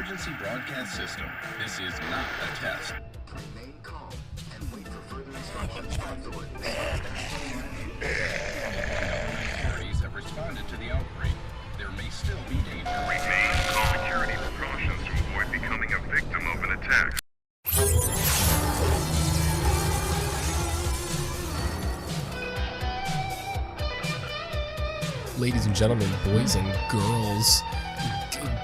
emergency broadcast system. This is not a test. Remain calm and wait for further instructions from authorities. Authorities have responded to the outbreak. There may still be danger. Remain calm. Security precautions to avoid becoming a victim of an attack. Ladies and gentlemen, boys and girls,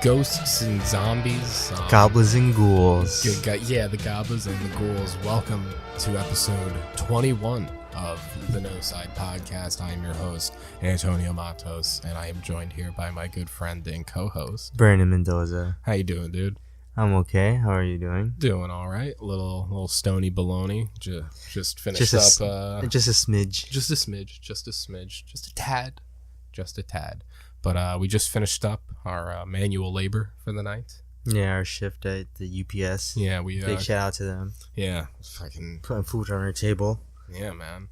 ghosts and zombies, goblins and ghouls. The goblins and the ghouls. Welcome to episode 21 of the Noside podcast. I am your host, Antonio Matos, and I am joined here by my good friend and co-host, Brandon Mendoza. How you doing, dude? I'm okay. How are you doing? Doing all right. A little stony baloney. Just finished just up. Just a smidge. Just a smidge. Just a tad. But we just finished up our manual labor for the night. Yeah, our shift at the UPS. Yeah, we big shout out to them. Yeah, fucking putting food on our table. Yeah, man,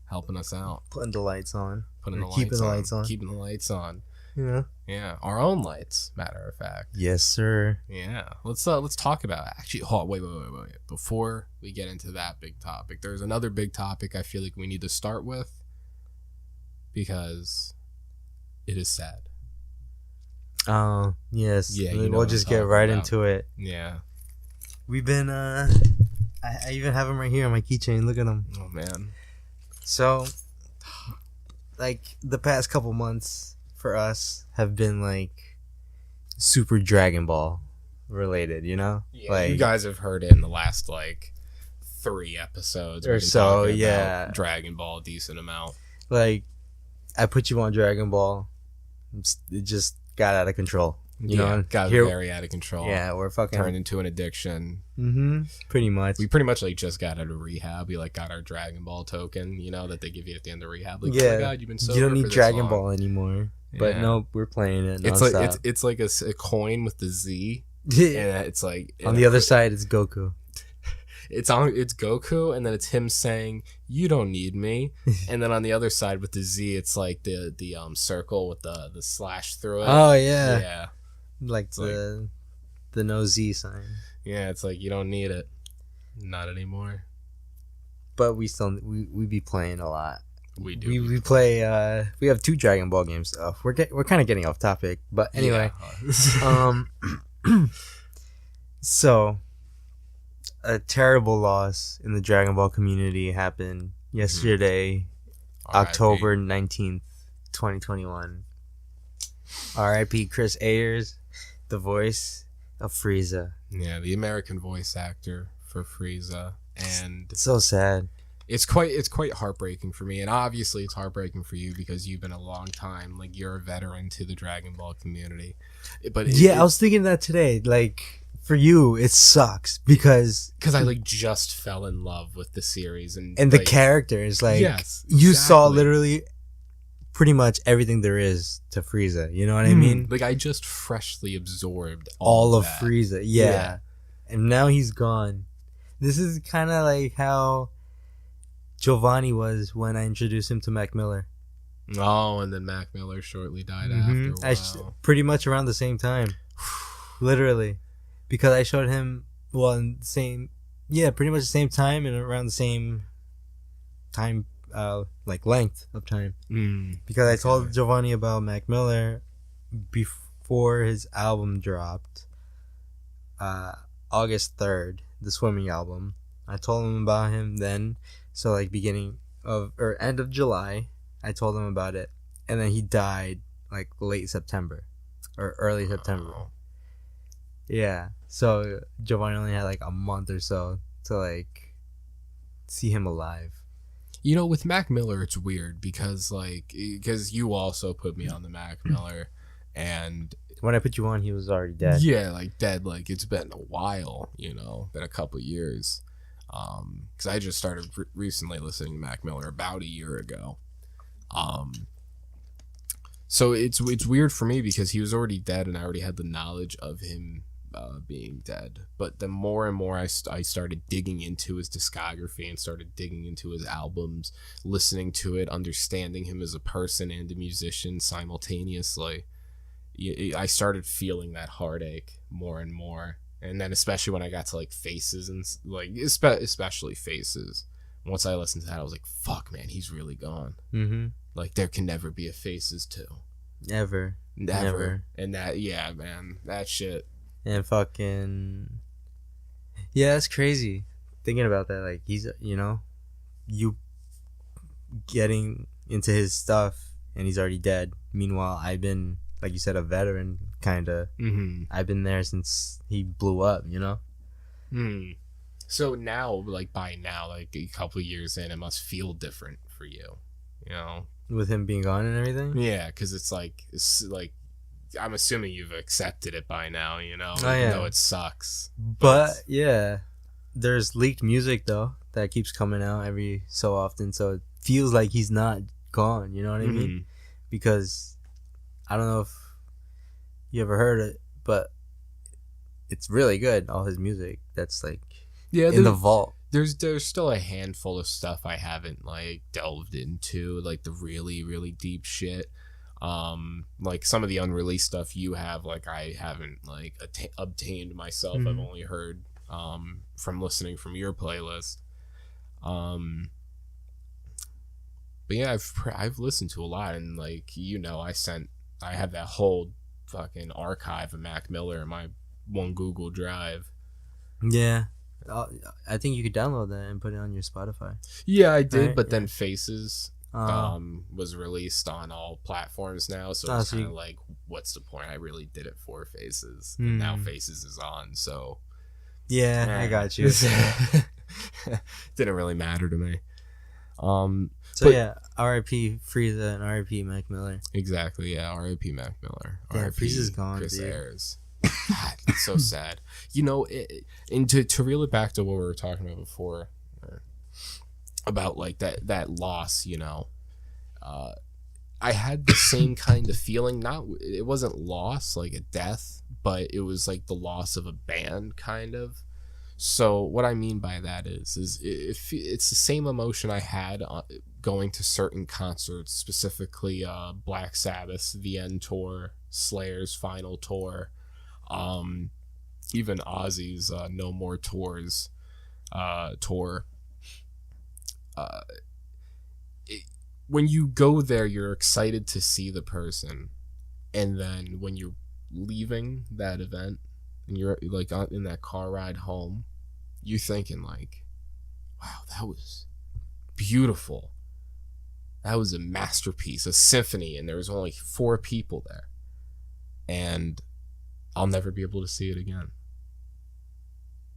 helping us out. Putting the lights on. Keeping the lights on. Yeah, our own lights. Matter of fact. Yes, sir. Yeah, let's talk about actually. Wait. Before we get into that big topic, there's another big topic I feel like we need to start with because it is sad. Oh, yes. Yeah, we'll just get right into it. Yeah. We've been, I even have them right here on my keychain. Look at them. Oh, man. So, like, the past couple months for us have been, like, super Dragon Ball related, you know? Yeah, like, you guys have heard it in the last, like, 3 episodes. Or so, yeah. Dragon Ball, a decent amount. Like, I put you on Dragon Ball. It just got out of control. You know? Got very out of control. Yeah, we're fucking turned into an addiction. Mm-hmm. Pretty much. We pretty much like just got out of rehab. We like got our Dragon Ball token, you know, that they give you at the end of rehab. Like, yeah. Oh my God, you've been sober. You don't need for Dragon long. Ball anymore. But no, we're playing it. It's like a coin with the Z. And it's like on the other side, it's Goku. It's Goku, and then it's him saying, "You don't need me." And then on the other side with the Z, it's like the circle with the slash through it. Oh yeah, yeah, like the no Z sign. Yeah, it's like you don't need it, not anymore. But we still we be playing a lot. We do. We play. We have 2 Dragon Ball games. We're kind of getting off topic, but anyway. Yeah. So. A terrible loss in the Dragon Ball community happened yesterday, October 19th, 2021. R.I.P. Chris Ayers, the voice of Frieza. Yeah, the American voice actor for Frieza, and it's so sad. It's quite heartbreaking for me, and obviously it's heartbreaking for you because you've been a long time, like you're a veteran to the Dragon Ball community. But I was thinking that today, like. For you, it sucks because I like just fell in love with the series and the characters. Like, yes, you saw literally pretty much everything there is to Frieza. You know what I mean? Like I just freshly absorbed all of that. Frieza. Yeah, and now he's gone. This is kind of like how Giovanni was when I introduced him to Mac Miller. Oh, and then Mac Miller shortly died after. Wow. Pretty much around the same time, literally. Because I showed him, pretty much the same time and around the same time, length of time. Because I told Giovanni about Mac Miller before his album dropped, August 3rd, the swimming album. I told him about him then, so like end of July, I told him about it. And then he died like late September or early September. Yeah, so Giovanni only had like a month or so to like see him alive. You know, with Mac Miller, it's weird because you also put me on the Mac Miller, and when I put you on, he was already dead. Yeah, like dead. Like it's been a while, you know, been a couple years. Because I just started recently listening to Mac Miller about a year ago. So it's weird for me because he was already dead, and I already had the knowledge of him being dead. But the more and more I started digging into his discography and started digging into his albums, listening to it, understanding him as a person and a musician simultaneously, I started feeling that heartache more and more. And then especially when I got to like Faces and like especially Faces. Once I listened to that, I was like, fuck, man, he's really gone. Mm-hmm. Like, there can never be a Faces 2. Never. Never. And that, yeah, man, that shit. And fucking... Yeah, that's crazy. Thinking about that, like, he's, you getting into his stuff, and he's already dead. Meanwhile, I've been, like you said, a veteran, kind of. Mm-hmm. I've been there since he blew up, So now, like, by now, like, a couple of years in, it must feel different for you, With him being gone and everything? Yeah, because it's like, I'm assuming you've accepted it by now, even yeah. though it sucks. But yeah, there's leaked music, though, that keeps coming out every so often, so it feels like he's not gone, you know what I mean? Because, I don't know if you ever heard it, but it's really good, all his music. That's, like, in the vault. There's still a handful of stuff I haven't like delved into, like the really, really deep shit. Like some of the unreleased stuff you have, like I haven't like obtained myself. I've only heard from listening from your playlist. But yeah, I've listened to a lot, and like I have that whole fucking archive of Mac Miller in my one Google Drive. Yeah. I think you could download that and put it on your Spotify. Yeah, I did, right? But then Faces was released on all platforms now, so it's kind of like, what's the point? I really did it for Faces. And now Faces is on, so yeah, I got you. Didn't really matter to me. So yeah, R.I.P. Frieza and R.I.P. Mac Miller. Exactly, yeah, R.I.P. Mac Miller. Yeah, Frieza's gone, Chris dude. Ayers. God, it's so sad. And to reel it back to what we were talking about before, about like that loss, I had the same kind of feeling. It wasn't loss like a death, but it was like the loss of a band, kind of. So what I mean by that is if it's the same emotion I had going to certain concerts, specifically Black Sabbath's The End tour, Slayer's final tour. Even Ozzy's No More Tours tour. When you go there, you're excited to see the person, and then when you're leaving that event and you're like in that car ride home, you thinking like, wow, that was beautiful. That was a masterpiece, a symphony, and there was only 4 people there, and I'll never be able to see it again.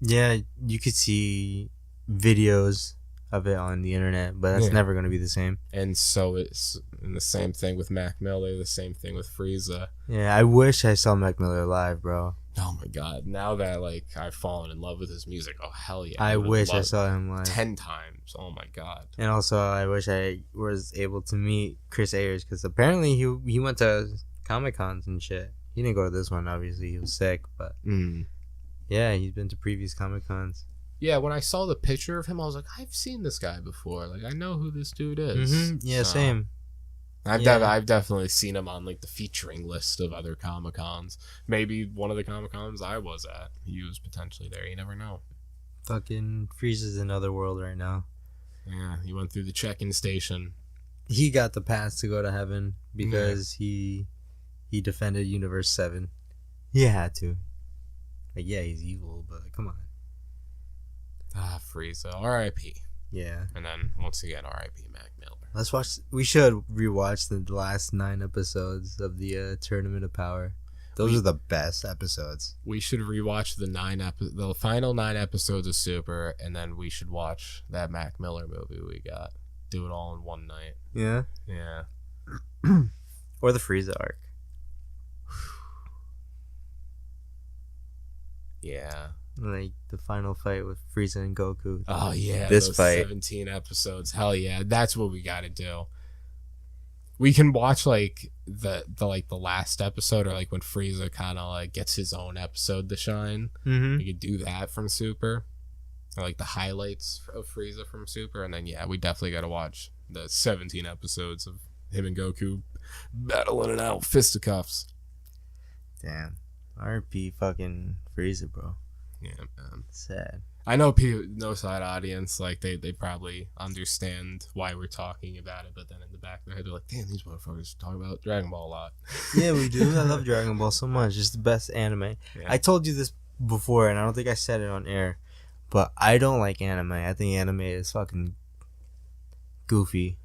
Yeah, you could see videos of it on the internet, but that's never going to be the same. And so it's the same thing with Mac Miller, the same thing with Frieza. Yeah, I wish I saw Mac Miller live, bro. Oh my god, now that like I've fallen in love with his music, oh hell yeah. I wish I saw him live 10 times. Oh my god. And also I wish I was able to meet Chris Ayers, because apparently he went to Comic-Cons and shit. He didn't go to this one, obviously. He was sick, but yeah, he's been to previous Comic-Cons. Yeah, when I saw the picture of him, I was like, I've seen this guy before. Like, I know who this dude is. Yeah, so, same. I've definitely seen him on like the featuring list of other Comic-Cons. Maybe one of the Comic-Cons I was at, he was potentially there. You never know. Fucking Frieza's in another world right now. Yeah, he went through the check-in station. He got the pass to go to heaven because he defended Universe 7. He had to. Like, yeah, he's evil, but come on. Frieza. R.I.P. Yeah. And then, once again, R.I.P. Mac Miller. We should rewatch the last 9 episodes of the Tournament of Power. Those are the best episodes. We should rewatch the final 9 episodes of Super, and then we should watch that Mac Miller movie we got. Do it all in one night. Yeah? Yeah. Or the Frieza arc. Yeah. Like the final fight with Frieza and Goku. Oh yeah, this those fight. 17 episodes. Hell yeah, that's what we got to do. We can watch like the last episode, or like when Frieza kind of like gets his own episode to shine. We could do that from Super, or like the highlights of Frieza from Super, and then yeah, we definitely got to watch the 17 episodes of him and Goku battling it out, fisticuffs. Damn. RP fucking Frieza, bro. Yeah, man. Sad. I know people, Noside audience, like they probably understand why we're talking about it, but then in the back of their head, they're like, "Damn, these motherfuckers talk about Dragon Ball a lot." Yeah, we do. I love Dragon Ball so much. It's the best anime. Yeah. I told you this before, and I don't think I said it on air, but I don't like anime. I think anime is fucking goofy.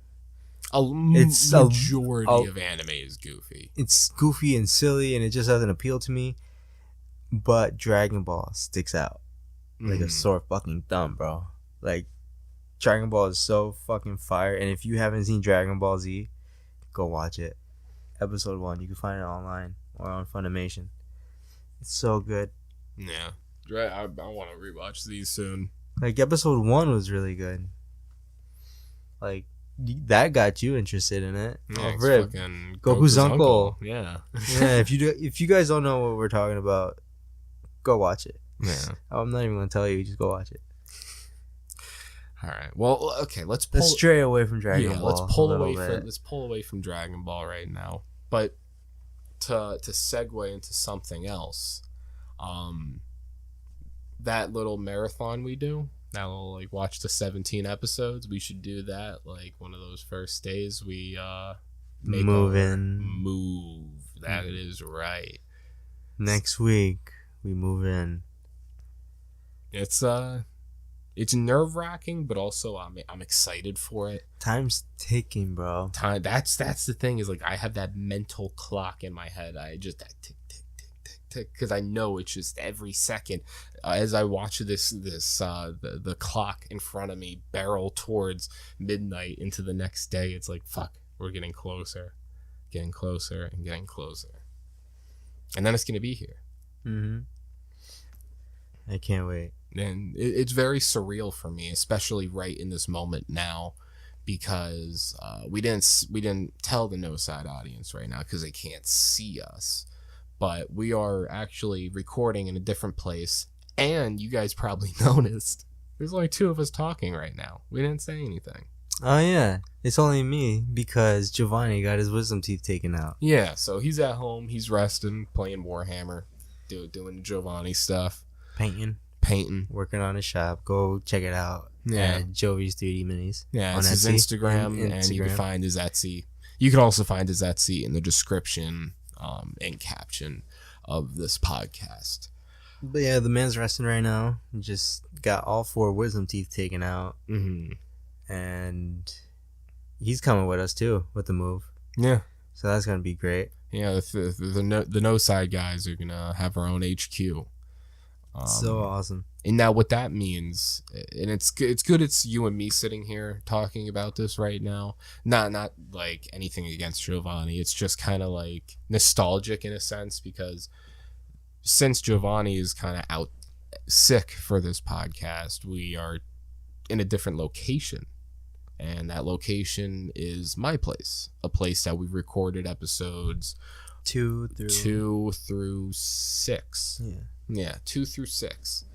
It's a majority of anime is goofy. It's goofy and silly, and it just doesn't appeal to me. But Dragon Ball sticks out like a sore fucking thumb, bro. Like, Dragon Ball is so fucking fire, and if you haven't seen Dragon Ball Z, go watch it. Episode 1, you can find it online or on Funimation. It's so good. Yeah, I want to rewatch these soon. Like, episode 1 was really good. Like, that got you interested in it. Yeah, Oh, it's rip. fucking Goku's uncle. Yeah. Yeah, if you guys don't know what we're talking about, go watch it. Yeah. I'm not even gonna tell you. Just go watch it. All right. Well, okay. Let's stray away from Dragon Ball. Let's pull away from Dragon Ball right now. But to segue into something else, that little marathon we do. Now we'll like watch the 17 episodes. We should do that like one of those first days we make move our in. move. That is right. Next week we move in. It's nerve-wracking, but also I'm excited for it. Time's ticking, bro. Time that's the thing is like I have that mental clock in my head. I just that tick tick tick tick tick because I know it's just every second as I watch the clock in front of me barrel towards midnight into the next day. It's like fuck, we're getting closer and getting closer, and then it's gonna be here. I can't wait. And it's very surreal for me, especially right in this moment now, because we didn't tell the Noside audience right now because they can't see us, but we are actually recording in a different place, and you guys probably noticed there's only 2 of us talking right now. We didn't say anything. Oh yeah, it's only me because Giovanni got his wisdom teeth taken out. Yeah, so he's at home, he's resting, playing Warhammer, doing Giovanni stuff, Painting, working on his shop. Go check it out. Yeah, at Jovi's 3D Minis. Yeah, on it's his Etsy. Instagram, and you can find his Etsy. You can also find his Etsy in the description and caption of this podcast. But yeah, the man's resting right now. He just got all 4 wisdom teeth taken out, and he's coming with us too with the move. Yeah, so that's gonna be great. Yeah, the Noside guys are gonna have our own HQ. So awesome. And now what that means, and it's good it's you and me sitting here talking about this right now. Not like anything against Giovanni. It's just kind of like nostalgic in a sense, because since Giovanni is kind of out sick for this podcast, we are in a different location. And that location is my place, a place that we've recorded episodes 2 through 6. Yeah, 2 through 6.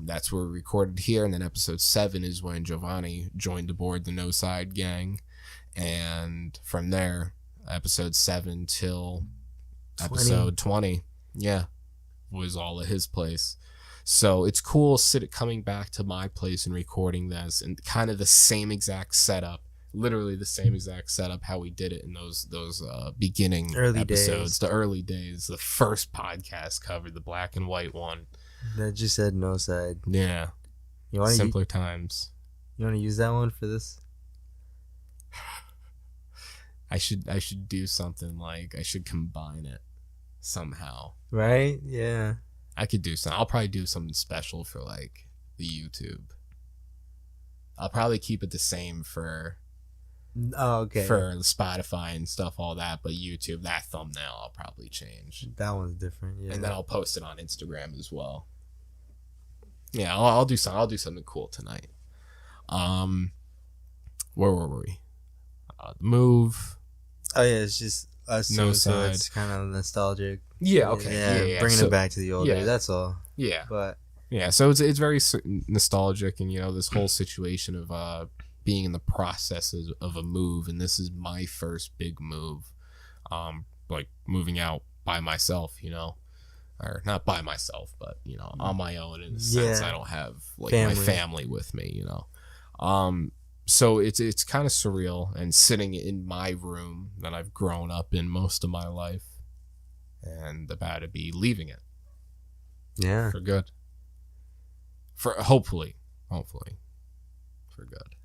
That's where we recorded here, and then episode 7 is when Giovanni joined aboard the Noside gang, and from there, episode 7 till episode 20, was all at his place. So it's cool coming back to my place and recording this, and kind of the same exact setup. Literally the same exact setup how we did it in those beginning early episodes, days. The early days, the first podcast covered, the black and white one. That just said Noside. Yeah. Simpler times. You want to use that one for this? I should do something like I should combine it somehow. Right? Yeah. I could do something. I'll probably do something special for like the YouTube. I'll probably keep it the same for for Spotify and stuff, all that, but YouTube, that thumbnail I'll probably change. That one's different, yeah. And then I'll post it on Instagram as well. Yeah, I'll do something cool tonight. Where were we? Move. Oh yeah, it's just us. Noside. So it's kind of nostalgic. Yeah. Okay. Yeah. Bringing it back to the old days. That's all. Yeah. But yeah, so it's very nostalgic, and this whole situation of being in the processes of a move, and this is my first big move, like moving out by myself, or not by myself, but on my own in the sense I don't have like my family with me, so it's kind of surreal, and sitting in my room that I've grown up in most of my life, and about to be leaving it, for good, for hopefully for good.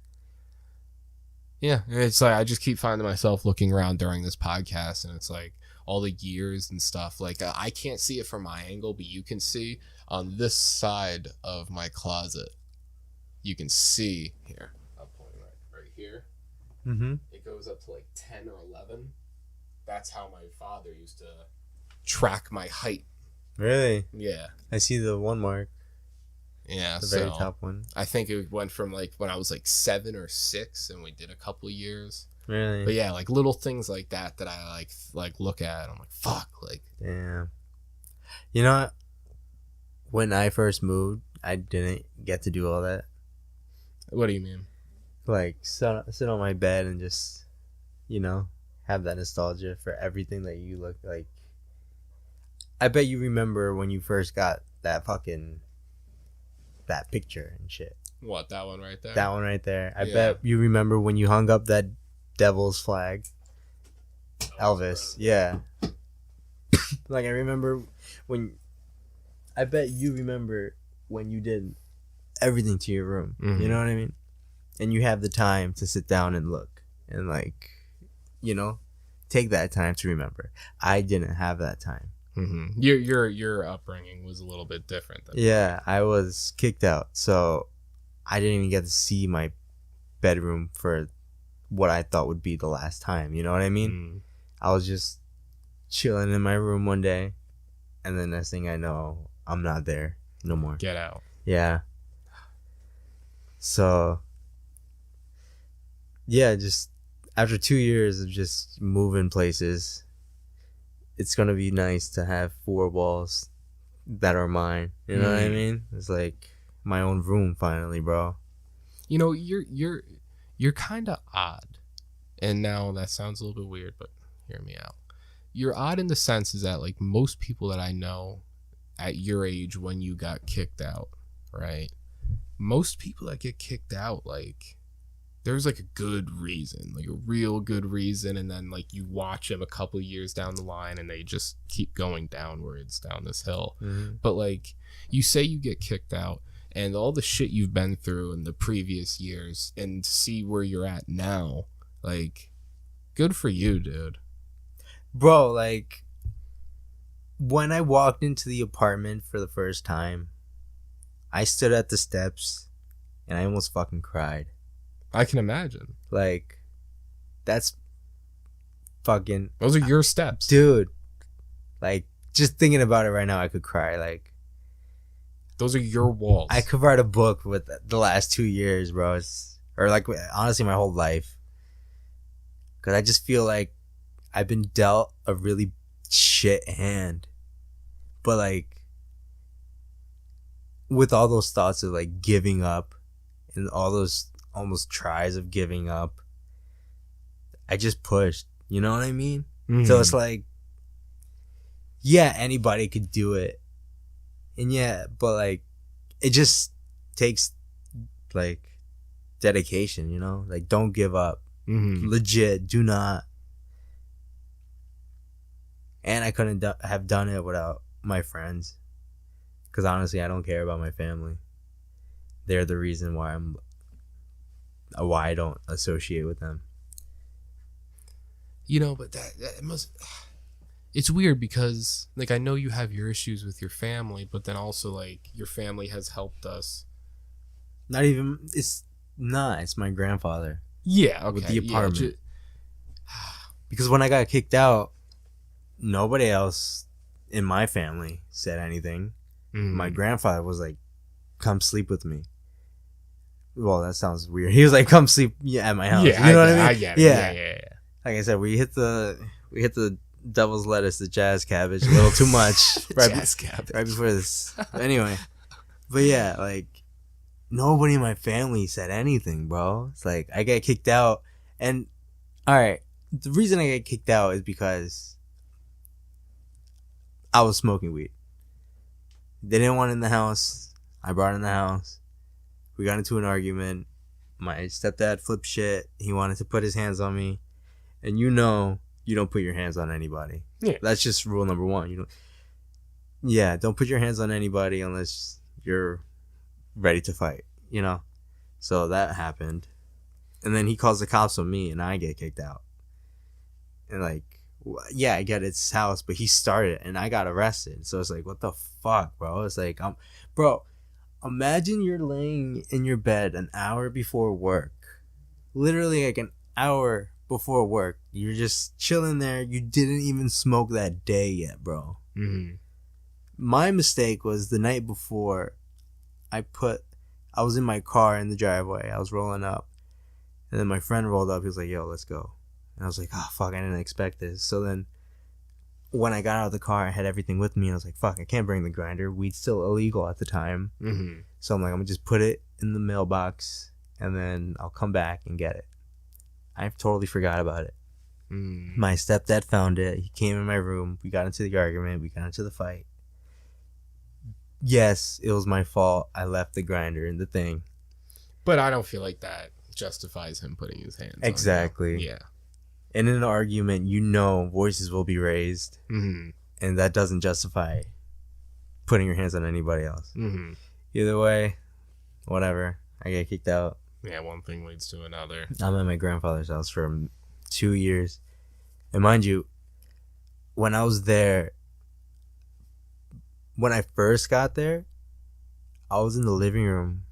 Yeah, it's like I just keep finding myself looking around during this podcast, and it's like all the years and stuff. Like I can't see it from my angle, but you can see on this side of my closet. You can see here. I'll point right here. Mm-hmm. It goes up to like 10 or 11. That's how my father used to track my height. Really? Yeah. I see the one mark. Yeah, the very top one. I think it went from like when I was like 7 or 6, and we did a couple years. Really? But yeah, like little things like that I like look at. I'm like, fuck, like. Damn. You know what? When I first moved, I didn't get to do all that. What do you mean? Like sit on my bed and just, have that nostalgia for everything that you look like. I bet you remember when you first got that picture and shit. What, that one right there? That one right there. I bet you remember when you hung up that devil's flag. Elvis. Yeah. Like I remember I bet you remember when you did everything to your room. Mm-hmm. You know what I mean? And you have the time to sit down and look and take that time to remember. I didn't have that time. Mm-hmm. Your upbringing was a little bit different than mine. I was kicked out, so I didn't even get to see my bedroom for what I thought would be the last time. You know what I mean? Mm. I was just chilling in my room one day, and the next thing I know, I'm not there no more. Get out. Yeah. So, yeah, just after 2 years of just moving places, it's gonna be nice to have 4 walls that are mine. You know what I mean? It's like my own room finally, bro. You're kind of odd, and now that sounds a little bit weird, but hear me out. You're odd in the sense is that like most people that I know at your age when you got kicked out, right? Most people that get kicked out, like there's like a good reason, like a real good reason, and then like you watch them a couple years down the line and they just keep going downwards down this hill. Mm-hmm. But like you say you get kicked out and all the shit you've been through in the previous years, and to see where you're at now, like good for you, dude. Bro, like when I walked into the apartment for the first time, I stood at the steps and I almost fucking cried. I can imagine. Like, that's fucking... Those are your steps. Dude. Like, just thinking about it right now, I could cry. Like, those are your walls. I could write a book with the last 2 years, bro. Or, like, honestly, my whole life. Because I just feel like I've been dealt a really shit hand. But, like, with all those thoughts of, like, giving up and all those almost tries of giving up, I just pushed. You know what I mean? Mm-hmm. So it's like, yeah, anybody could do it. And yeah, but like, it just takes like dedication, you know? Like, don't give up. Mm-hmm. Legit, do not. And I couldn't have done it without my friends. Because honestly, I don't care about my family. They're the reason why I don't associate with them. But that must... It's weird because, like, I know you have your issues with your family, but then also, like, your family has helped us. It's my grandfather. Yeah, okay. With the apartment. Yeah, because when I got kicked out, nobody else in my family said anything. Mm-hmm. My grandfather was like, come sleep with me. Well, that sounds weird. He was like, come sleep at my house. Yeah, you know what I mean? I get it. Yeah. Like I said, we hit the devil's lettuce, the jazz cabbage a little too much. Cabbage. Right before this. Anyway. But yeah, like, nobody in my family said anything, bro. It's like, I got kicked out. And, alright, the reason I got kicked out is because I was smoking weed. They didn't want it in the house. I brought it in the house. We got into an argument. My stepdad flipped shit. He wanted to put his hands on me. And you know, you don't put your hands on anybody. Yeah. That's just rule number one. Don't put your hands on anybody unless you're ready to fight, you know? So that happened. And then he calls the cops on me and I get kicked out. And like, yeah, I get it's his house, but he started it and I got arrested. So it's like, what the fuck, bro? It's like, bro, imagine you're laying in your bed an hour before work. Literally like an hour before work. You're just chilling there. You didn't even smoke that day yet, bro. Mm-hmm. My mistake was the night before I was in my car in the driveway. I was rolling up. And then my friend rolled up. He was like, yo, let's go. And I was like, oh, fuck, I didn't expect this. So then when I got out of the car, I had everything with me. And I was like, fuck, I can't bring the grinder. Weed's still illegal at the time. Mm-hmm. So I'm like, I'm going to just put it in the mailbox. And then I'll come back and get it. I totally forgot about it. Mm. My stepdad found it. He came in my room. We got into the argument. We got into the fight. Yes, it was my fault. I left the grinder in the thing. But I don't feel like that justifies him putting his hands Exactly. on you. Yeah. And in an argument, you know voices will be raised. Mm-hmm. And that doesn't justify putting your hands on anybody else. Mm-hmm. Either way, whatever. I get kicked out. Yeah, one thing leads to another. I'm at my grandfather's house for 2 years. And mind you, when I was there, when I first got there, I was in the living room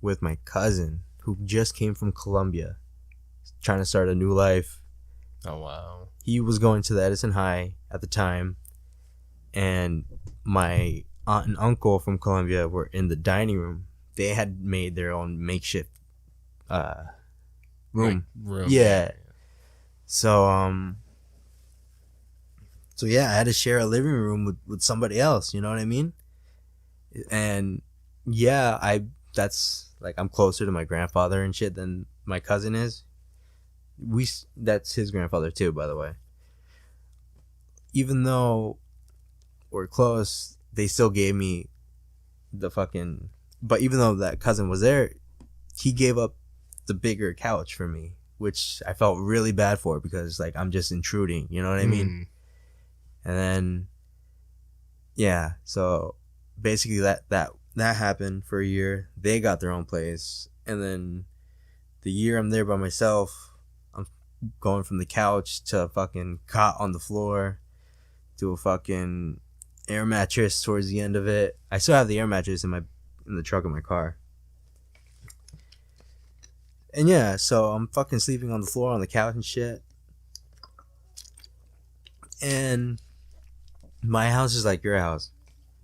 with my cousin who just came from Colombia, trying to start a new life. Oh, wow. He was going to the Edison High at the time, and my aunt and uncle from Colombia were in the dining room. They had made their own makeshift room. Room. Yeah. So yeah, I had to share a living room with somebody else, you know what I mean? And yeah, that's like, I'm closer to my grandfather and shit than my cousin is. That's his grandfather too, by the way. Even though we're close, they still gave me but even though that cousin was there, he gave up the bigger couch for me, which I felt really bad for because like I'm just intruding, you know what I mean? And then yeah, so basically that happened for a year. They got their own place, and then the year I'm there by myself, I'm going from the couch to a fucking cot on the floor to a fucking air mattress towards the end of it. I still have the air mattress in the truck of my car. And yeah, so I'm fucking sleeping on the floor on the couch and shit. And my house is like your house,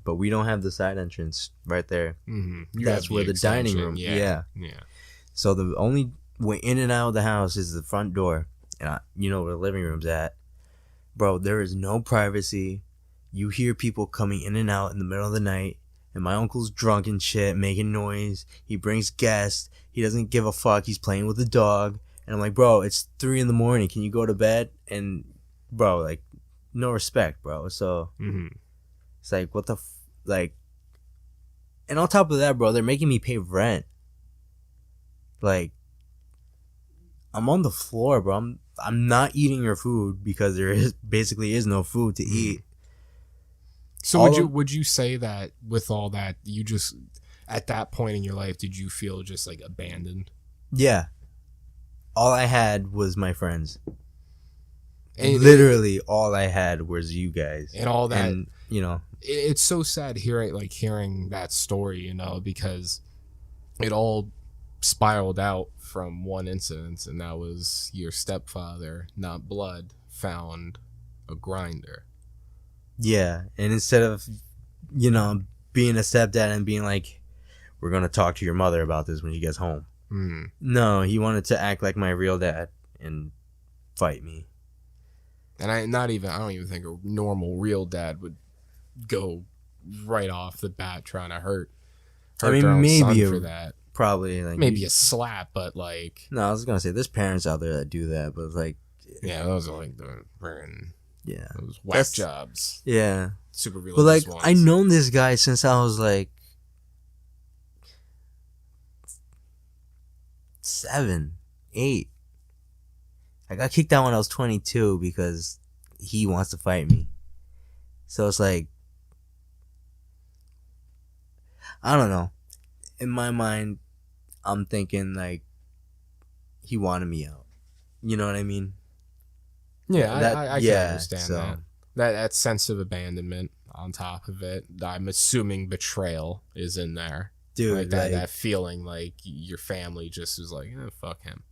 but we don't have the side entrance right there. Mm-hmm. That's where the dining room. Yeah. So the only way in and out of the house is the front door, and you know where the living room's at, bro. There is no privacy. You hear people coming in and out in the middle of the night, and my uncle's drunk and shit, making noise. He brings guests. He doesn't give a fuck. He's playing with the dog, and I'm like, bro, it's 3 a.m. Can you go to bed? And bro, like, no respect, bro. So it's like, what the like. And on top of that, bro, they're making me pay rent. Like, I'm on the floor, bro. I'm not eating your food because there basically is no food to eat. So would you say that with all that, you just, at that point in your life, did you feel just like abandoned? Yeah. All I had was my friends. And literally all I had was you guys. And all that. And, you know. It's so sad hearing that story, you know, because it all spiraled out from one incident, and that was your stepfather, not blood, found a grinder. Yeah, and instead of, you know, being a stepdad and being like, we're going to talk to your mother about this when she gets home. No, he wanted to act like my real dad and fight me. And I don't even think a normal real dad would go right off the bat trying to hurt I mean, their own maybe son for that. Probably like maybe a slap, but like, no, I was gonna say there's parents out there that do that, but like, yeah, those are like the friggin' Yeah. Those whack That's- jobs. Yeah. Super religious But like, ones. I known this guy since I was like 7, 8. I got kicked out when I was 22 because he wants to fight me. So it's like, I don't know. In my mind, I'm thinking like he wanted me out. You know what I mean? Yeah, That- I can yeah, understand so- that. That sense of abandonment on top of it. I'm assuming betrayal is in there. Dude, Like that feeling like your family just was like, oh, fuck him.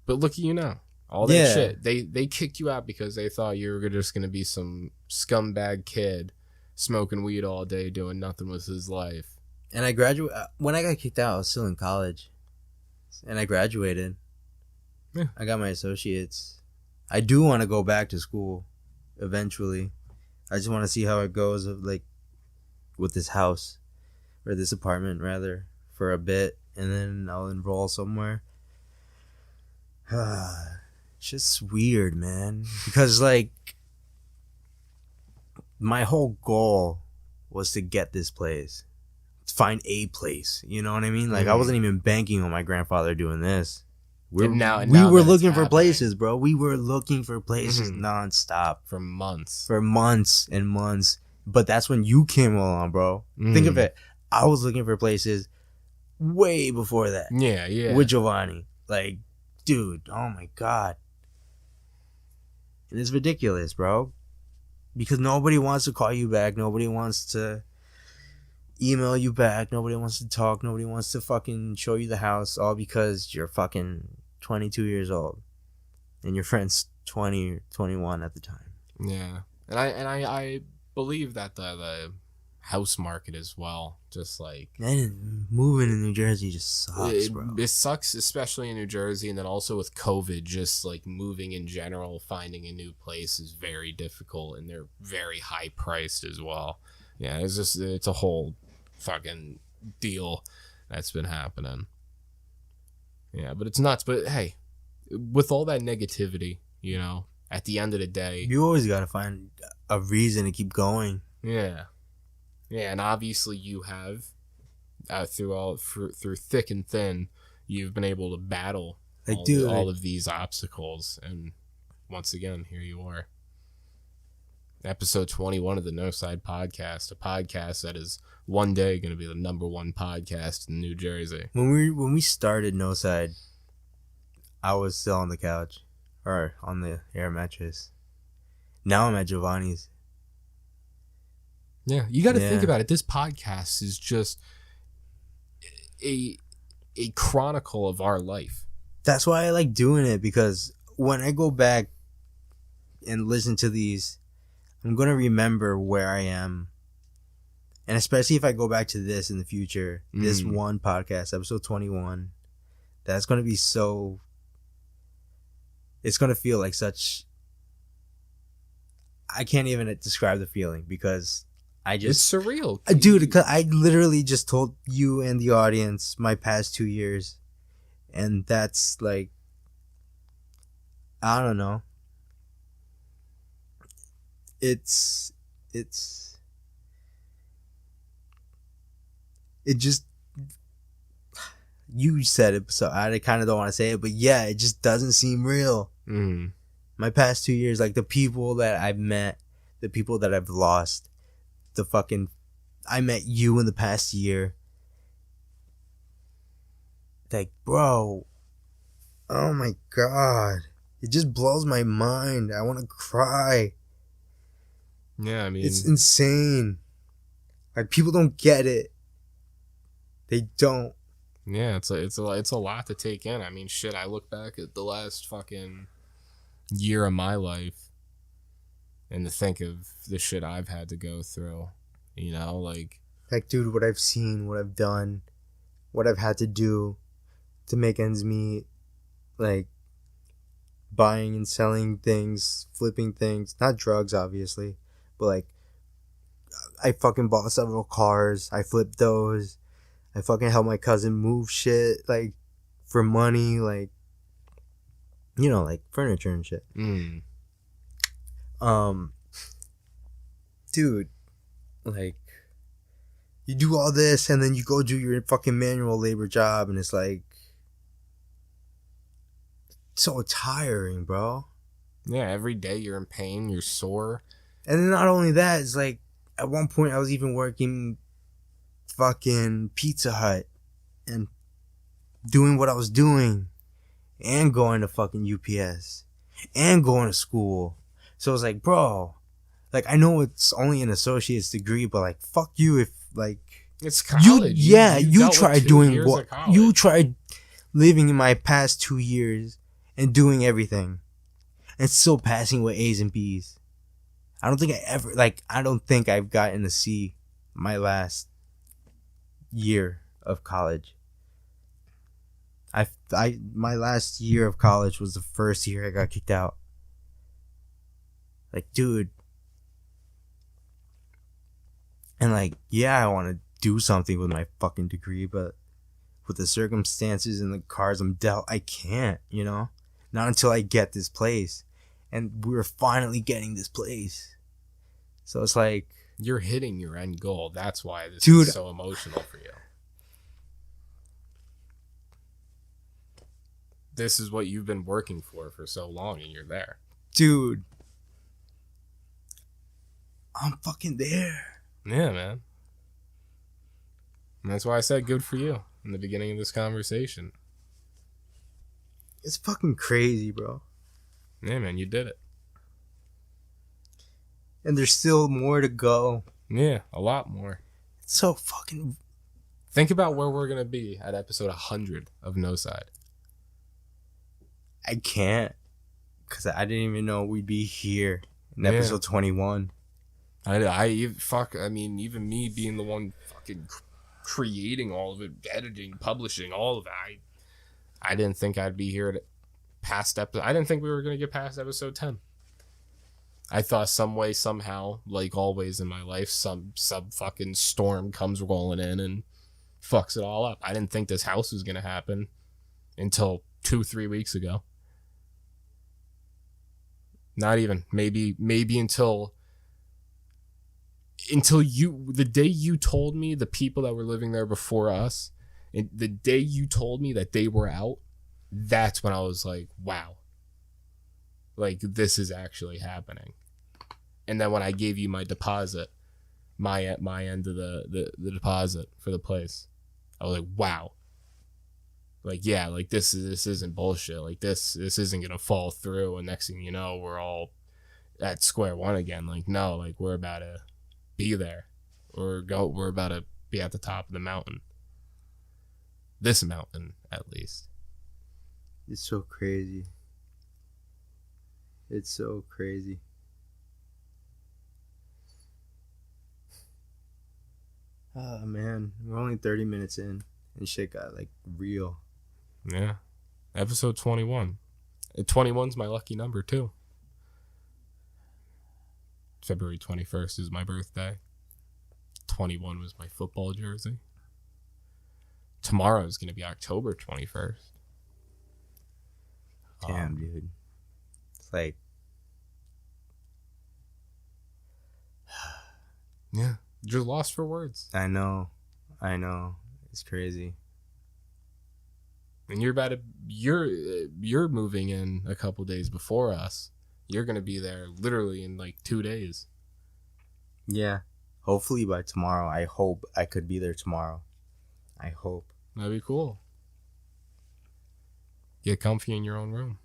But look at you now. All that Yeah. shit. They kicked you out because they thought you were just going to be some scumbag kid smoking weed all day doing nothing with his life. And I graduated. When I got kicked out, I was still in college. And I graduated. Yeah. I got my associates. I do want to go back to school eventually. I just want to see how it goes like with this house or this apartment rather for a bit, and then I'll enroll somewhere. It's just weird, man, because like my whole goal was to get this place, to find a place, you know what I mean? Like I wasn't even banking on my grandfather doing this. We now were that it's looking for happening. places, bro. We were looking for places Mhm. nonstop For months. for months and months. But that's when you came along, bro. Think of it. I was looking for places way before that Yeah. with Giovanni. Like, dude, oh my God. And it's ridiculous, bro. Because nobody wants to call you back. Nobody wants to email you back. Nobody wants to talk. Nobody wants to fucking show you the house. All because you're fucking 22 years old. And your friend's 20 or 21 at the time. Yeah. And I believe that the house market as well, just like And moving in New Jersey just sucks, bro. it sucks, especially in New Jersey, and then also with COVID, just like moving in general, finding a new place is very difficult, and they're very high priced as well. Yeah, it's a whole fucking deal that's been happening. Yeah, but it's nuts. But hey, with all that negativity, you know, at the end of the day, You always gotta find a reason to keep going. yeah, and obviously you have through thick and thin, you've been able to battle Like, all, dude, all of these obstacles, and once again, here you are. Episode 21 of the Noside podcast, a podcast that is one day going to be the #1 podcast in New Jersey. When we started Noside, I was still on the couch or on the air mattress. Now I'm at Giovanni's. Yeah, you got to think Yeah. about it. This podcast is just a chronicle of our life. That's why I like doing it, because when I go back and listen to these, I'm gonna remember where I am. And especially if I go back to this in the future, this one podcast, episode 21, that's gonna be so. It's gonna feel like such. I can't even describe the feeling, because I It's just. surreal, Dude, 'cause I literally just told you and the audience my past 2 years. And that's like. I don't know. It just, you said it, so I kind of don't want to say it, but yeah, it just doesn't seem real. Mm. My past 2 years, like the people that I've met, the people that I've lost, I met you in the past year. Like, bro, oh my God, it just blows my mind. I want to cry. Yeah, I mean, It's insane. Like, people don't get it. They don't. yeah, it's a lot to take in. I mean, shit, I look back at the last fucking year of my life and to think of the shit I've had to go through, you know, like, Dude, what I've seen, what I've done, what I've had to do to make ends meet, like buying and selling things, flipping things, not drugs, obviously, but like I fucking bought several cars, I flipped those, I fucking helped my cousin move shit, like, for money, like, you know, like furniture and shit. Dude, like, you do all this and then you go do your fucking manual labor job, and it's like so tiring, bro. Yeah, every day you're in pain, you're sore. And then not only that, it's like at one point I was even working fucking Pizza Hut and doing what I was doing and going to fucking UPS and going to school. So it's like, bro, like, I know it's only an associate's degree, but like, fuck you if like It's college. you dealt with tried 2 doing years what of college. you tried living in my past 2 years and doing everything and still passing with A's and B's. I don't think I've gotten a C my last year of college. My last year of college was the first year I got kicked out. Like, dude. And like, yeah, I want to do something with my fucking degree, but with the circumstances and the cards I'm dealt, I can't, you know? Not until I get this place. And we're finally getting this place. So it's like, You're hitting your end goal. That's why this Dude. is so emotional for you. This is what you've been working for so long, and you're there. dude, I'm fucking there. Yeah, man. And that's why I said good for you in the beginning of this conversation. It's fucking crazy, bro. Yeah, man, you did it. And there's still more to go. Yeah, a lot more. It's so fucking... Think about where we're going to be at episode 100 of Noside. I can't. Because I didn't even know we'd be here in Yeah. episode 21. Even me being the one fucking creating all of it, editing, publishing, all of it, I didn't think I'd be here I didn't think we were going to get past episode 10. I thought some way, somehow, like always in my life, some fucking storm comes rolling in and fucks it all up. I didn't think this house was going to happen until 2-3 weeks ago. Not even. Maybe until the day you told me the people that were living there before us, and the day you told me that they were out, that's when I was like, wow. Like, this is actually happening. And then when I gave you my deposit, my end of the deposit for the place, I was like, wow. Like, yeah, like this isn't bullshit. Like this isn't gonna fall through, and next thing you know, we're all at square one again. Like, no, like we're about to be there. We're about to be at the top of the mountain. This mountain, at least. It's so crazy. It's so crazy. Oh, man. We're only 30 minutes in, and shit got, like, real. Yeah. Episode 21. 21's my lucky number, too. February 21st is my birthday. 21 was my football jersey. Tomorrow is going to be October 21st. Damn, dude. It's like... Yeah. Just lost for words. I know. It's crazy. And you're moving in a couple days before us. You're going to be there literally in like 2 days. Yeah. Hopefully by tomorrow. I hope I could be there tomorrow. I hope. That'd be cool. Get comfy in your own room.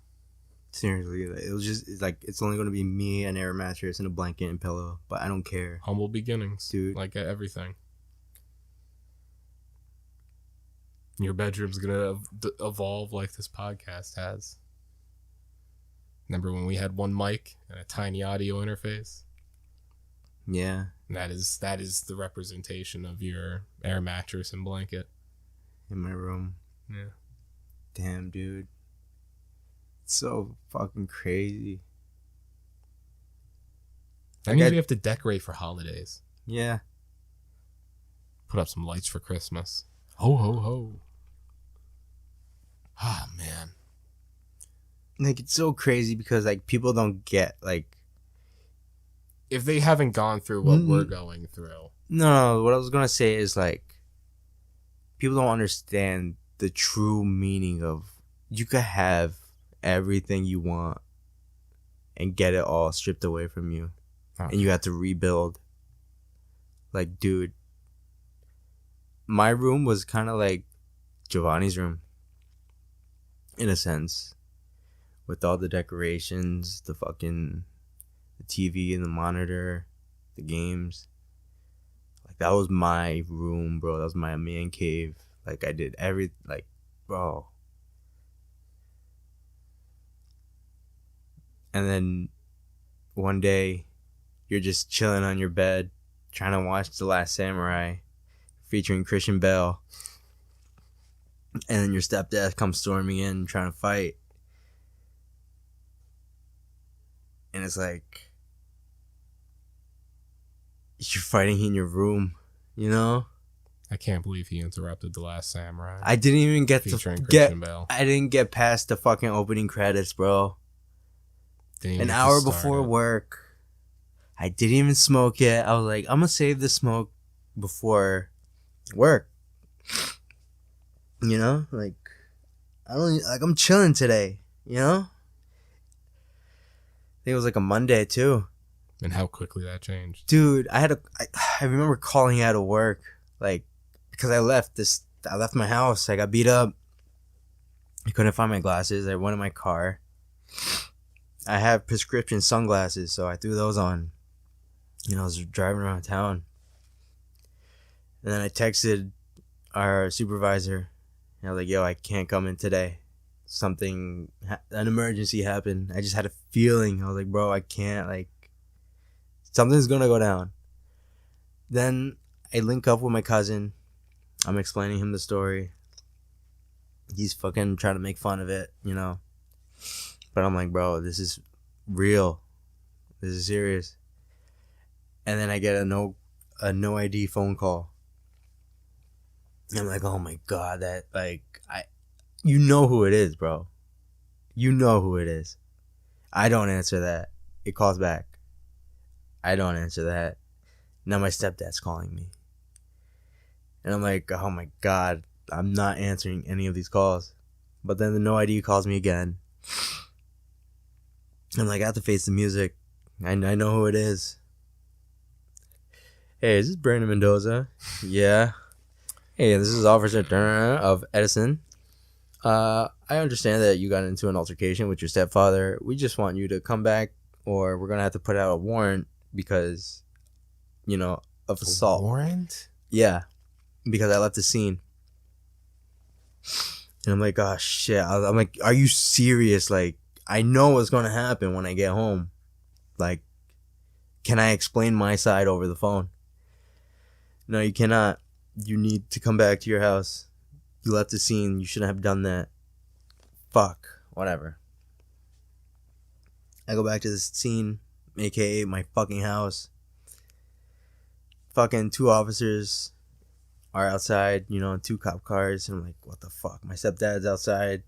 Seriously, it's only going to be me, an air mattress, and a blanket and pillow, but I don't care. Humble beginnings. Dude. Like everything. Your bedroom's going to evolve like this podcast has. Remember when we had one mic and a tiny audio interface? Yeah. And that is the representation of your air mattress and blanket. In my room. Yeah. Damn, dude. It's so fucking crazy. That means we have to decorate for holidays. Yeah. Put up some lights for Christmas. Ho, ho, ho. Ah, man. Like, it's so crazy because, like, people don't get, like, if they haven't gone through what we're going through. No, what I was gonna say is like, people don't understand the true meaning of you could have everything you want and get it all stripped away from you, and you have to rebuild. Like, dude, my room was kind of like Giovanni's room, in a sense, with all the decorations, the TV and the monitor, the games. Like, that was my room, bro. That was my man cave. Like, I did bro. And then one day, you're just chilling on your bed, trying to watch The Last Samurai, featuring Christian Bale. And then your stepdad comes storming in, trying to fight. And it's like, you're fighting in your room, you know? I can't believe he interrupted The Last Samurai. I didn't even get featuring to get. Christian Bale. I didn't get past the fucking opening credits, bro. Didn't An even hour start before it. work. I didn't even smoke yet. I was like, I'm gonna save the smoke before work. You know, like, I'm chilling today. You know, I think it was like a Monday too. And how quickly that changed. Dude, I remember calling out of work, like, because I left my house. I got beat up. I couldn't find my glasses. I went in my car. I have prescription sunglasses, so I threw those on. You know, I was driving around town. And then I texted our supervisor. And I was like, yo, I can't come in today. An emergency happened. I just had a feeling. I was like, bro, I can't, like, something's gonna go down. Then I link up with my cousin. I'm explaining him the story. He's fucking trying to make fun of it, you know. But I'm like, bro, this is real. This is serious. And then I get a no ID phone call. And I'm like, oh my God, you know who it is, bro. You know who it is. I don't answer that. It calls back. I don't answer that. Now my stepdad's calling me. And I'm like, oh my God, I'm not answering any of these calls. But then the no ID calls me again. I'm like, I have to face the music. I know who it is. Hey, is this Brandon Mendoza? Yeah. Hey, this is Officer Turner of Edison. I understand that you got into an altercation with your stepfather. We just want you to come back, or we're going to have to put out a warrant because, you know, of assault. Warrant? Yeah, because I left the scene. And I'm like, oh, shit. I'm like, are you serious? Like, I know what's going to happen when I get home. Like, can I explain my side over the phone? No, you cannot. You need to come back to your house. You left the scene. You shouldn't have done that. Fuck. Whatever. I go back to the scene, aka my fucking house. Fucking 2 officers are outside, you know, 2 cop cars. And I'm like, what the fuck? My stepdad's outside,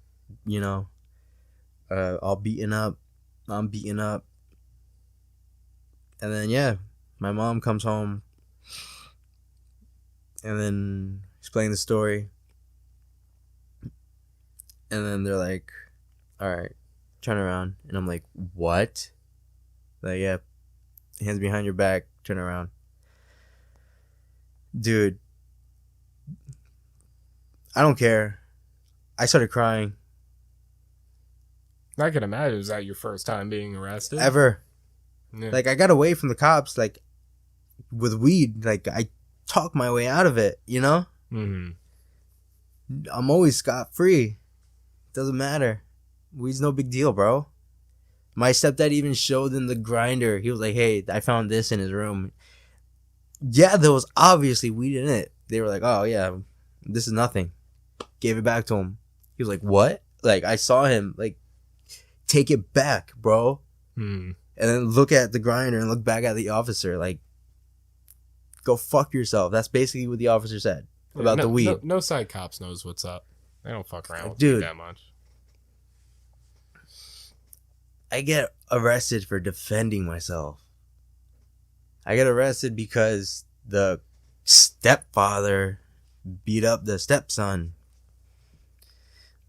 you know, all beaten up. I'm beaten up. And then, yeah, my mom comes home and then explain the story. And then they're like, all right, turn around. And I'm like, what? Like, yeah, hands behind your back, turn around. Dude, I don't care. I started crying. I can imagine. Was that your first time being arrested? Ever. Yeah. Like, I got away from the cops, like, with weed. Like, I talked my way out of it, you know? Mm-hmm. I'm always scot-free. Doesn't matter. Weed's no big deal, bro. My stepdad even showed them the grinder. He was like, hey, I found this in his room. Yeah, there was obviously weed in it. They were like, oh, yeah, this is nothing. Gave it back to him. He was like, what? Like, I saw him, like, take it back, bro. Mm. And then look at the grinder and look back at the officer. Like, go fuck yourself. That's basically what the officer said about the weed. No side cops knows what's up. They don't fuck around with Dude. you that much. I get arrested for defending myself. I got arrested because the stepfather beat up the stepson.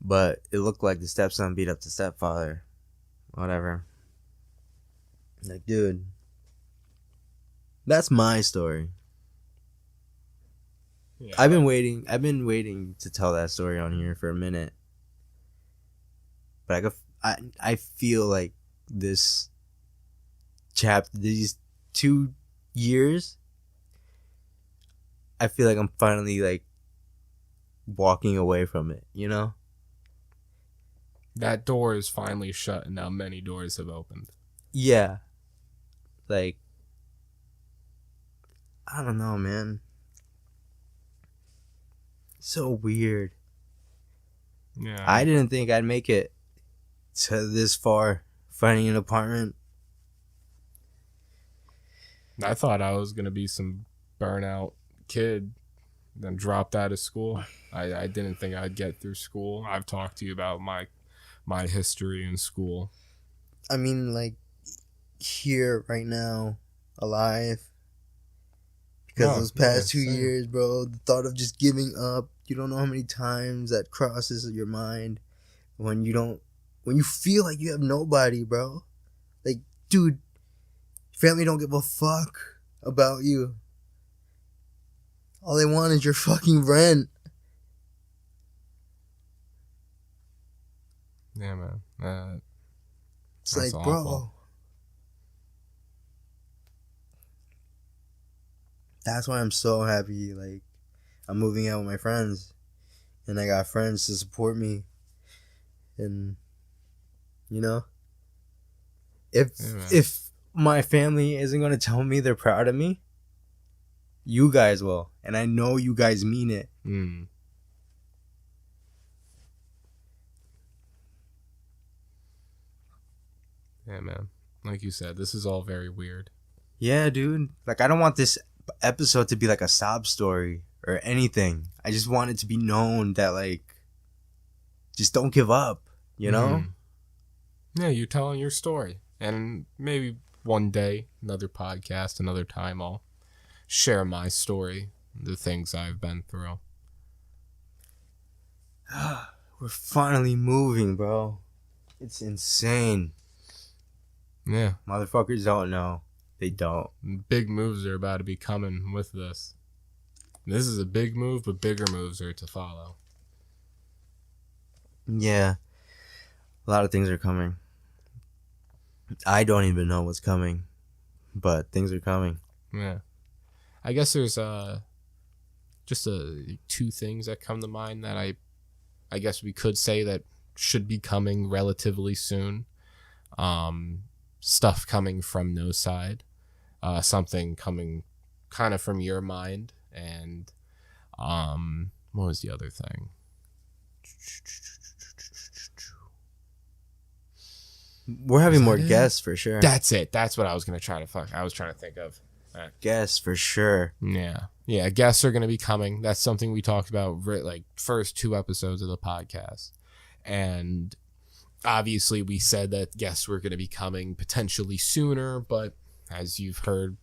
But it looked like the stepson beat up the stepfather. Whatever. Like, dude. That's my story. Yeah. I've been waiting to tell that story on here for a minute. But I feel like this chapter, these 2 years, I feel like I'm finally like walking away from it, you know? That door is finally shut, and now many doors have opened. Yeah. Like, I don't know, man. So weird. Yeah. I didn't think I'd make it to this far, finding an apartment. I thought I was gonna be some burnout kid, then dropped out of school. I didn't think I'd get through school. I've talked to you about my history in school. I mean, like, here right now, alive. Because those past 2 years, bro, the thought of just giving up, you don't know how many times that crosses your mind when you feel like you have nobody, bro. Like, dude, family don't give a fuck about you. All they want is your fucking rent. Yeah, man. It's That's like, awful. bro. That's why I'm so happy. Like, I'm moving out with my friends, and I got friends to support me. And, you know, if my family isn't gonna tell me they're proud of me, you guys will, and I know you guys mean it. Yeah, man. Like you said, this is all very weird. Yeah, dude. Like, I don't want this episode to be like a sob story or anything. I just want it to be known that, like, just don't give up, you know? Yeah, you're telling your story. And maybe one day, another podcast, another time, I'll share my story, the things I've been through. We're finally moving, bro. It's insane. Yeah. Motherfuckers don't know. They don't. Big moves are about to be coming with this. This is a big move, but bigger moves are to follow. Yeah. A lot of things are coming. I don't even know what's coming, but things are coming. Yeah. I guess there's just two things that come to mind that I guess we could say that should be coming relatively soon. Stuff coming from Noside. Something coming kind of from your mind. And what was the other thing? We're having more guests for sure. That's it. That's what I was going to try to think of. Guests for sure. Yeah, guests are going to be coming. That's something we talked about like first 2 episodes of the podcast. And obviously we said that guests were going to be coming potentially sooner, but as you've heard,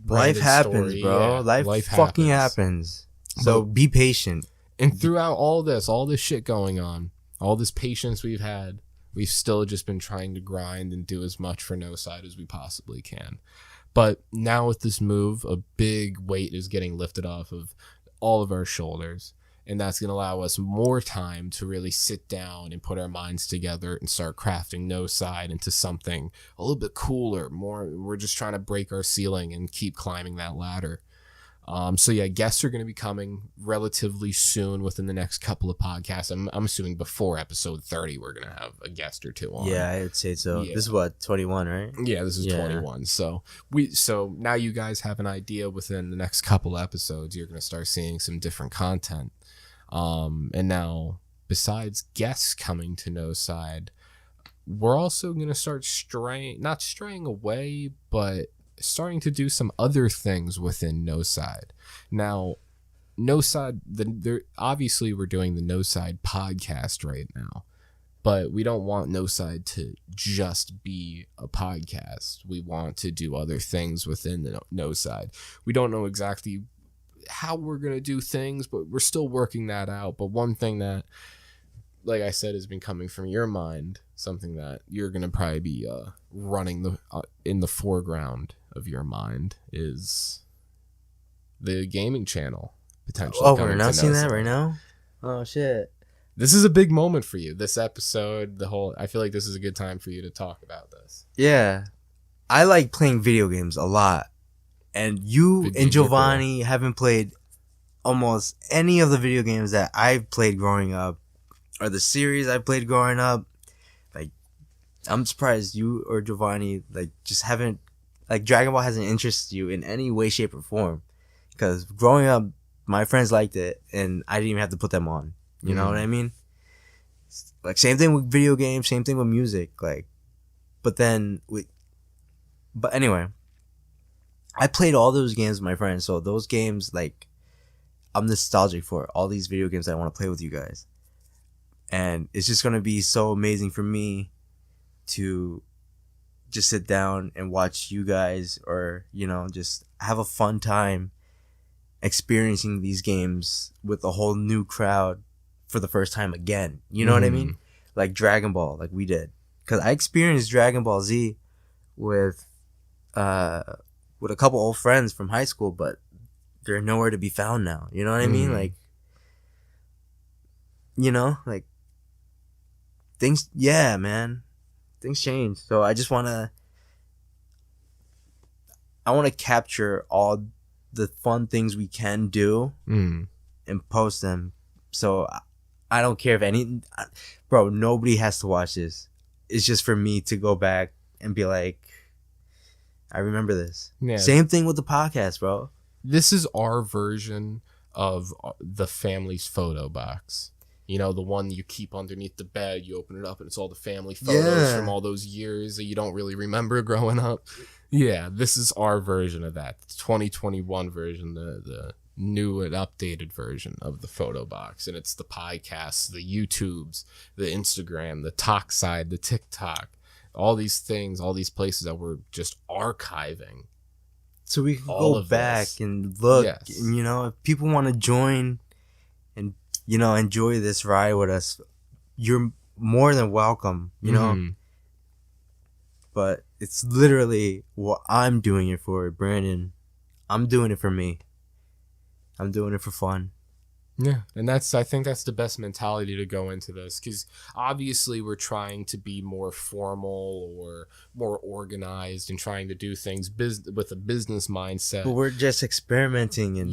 life happens, story, bro. yeah, life fucking happens. So be patient. And throughout all this shit going on, all this patience we've had, we've still just been trying to grind and do as much for Noside as we possibly can. But now with this move, a big weight is getting lifted off of all of our shoulders. And that's going to allow us more time to really sit down and put our minds together and start crafting Noside into something a little bit cooler. More, we're just trying to break our ceiling and keep climbing that ladder. So yeah, guests are going to be coming relatively soon within the next couple of podcasts. I'm assuming before episode 30, we're going to have a guest or two on. Yeah, I'd say so. Yeah. This is what, 21, right? Yeah, this is 21. So now you guys have an idea within the next couple episodes, you're going to start seeing some different content. And now besides guests coming to Noside, we're also going to start not straying away, but starting to do some other things within Noside. Now, Noside, obviously we're doing the Noside podcast right now. But we don't want Noside to just be a podcast. We want to do other things within the Noside. We don't know exactly how we're going to do things, but we're still working that out. But one thing that, like I said, has been coming from your mind, something that you're going to probably be running in the foreground of your mind, is the gaming channel potentially. Oh, we're announcing that right now? Oh, shit. This is a big moment for you. This episode, I feel like this is a good time for you to talk about this. Yeah. I like playing video games a lot. And you and Giovanni haven't played almost any of the video games that I've played growing up, or the series I played growing up. Like, I'm surprised you or Giovanni, like, just haven't, like, Dragon Ball hasn't interested you in any way, shape, or form. Because growing up, my friends liked it, and I didn't even have to put them on. You know what I mean? Like, same thing with video games, same thing with music. Like, but anyway, I played all those games with my friends. So those games, like, I'm nostalgic for all these video games that I want to play with you guys. And it's just going to be so amazing for me to just sit down and watch you guys, or, you know, just have a fun time experiencing these games with a whole new crowd for the first time again. You know what I mean? Like Dragon Ball, like we did. Because I experienced Dragon Ball Z with a couple old friends from high school, but they're nowhere to be found now. You know what I mean? Like, you know, like, things, yeah, man. Things change. So I just want to capture all the fun things we can do and post them. So I don't care if bro, nobody has to watch this. It's just for me to go back and be like, I remember this. Yeah. Same thing with the podcast, bro. This is our version of the family's photo box. You know, the one you keep underneath the bed, you open it up and it's all the family photos from all those years that you don't really remember growing up. Yeah, this is our version of that. The 2021 version, the new and updated version of the photo box. And it's the podcasts, the YouTubes, the Instagram, the Talkside, the TikTok, all these things, all these places that we're just archiving. So we can go back and look, and, you know, if people want to join and, you know, enjoy this ride with us, you're more than welcome, you know. But it's literally what I'm doing it for, Brandon. I'm doing it for me. I'm doing it for fun. Yeah, and I think that's the best mentality to go into this, because obviously we're trying to be more formal or more organized and trying to do things with a business mindset. But we're just experimenting, and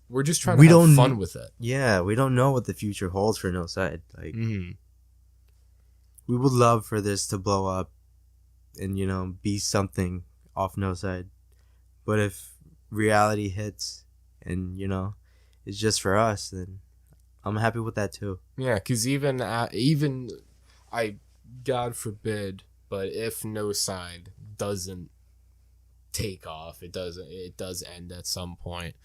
we're just trying to have fun with it. Yeah, we don't know what the future holds for Noside. Like, we would love for this to blow up and, you know, be something off Noside. But if reality hits and, you know, it's just for us, then I'm happy with that too. Yeah, because even God forbid, but if Noside doesn't take off, it does end at some point.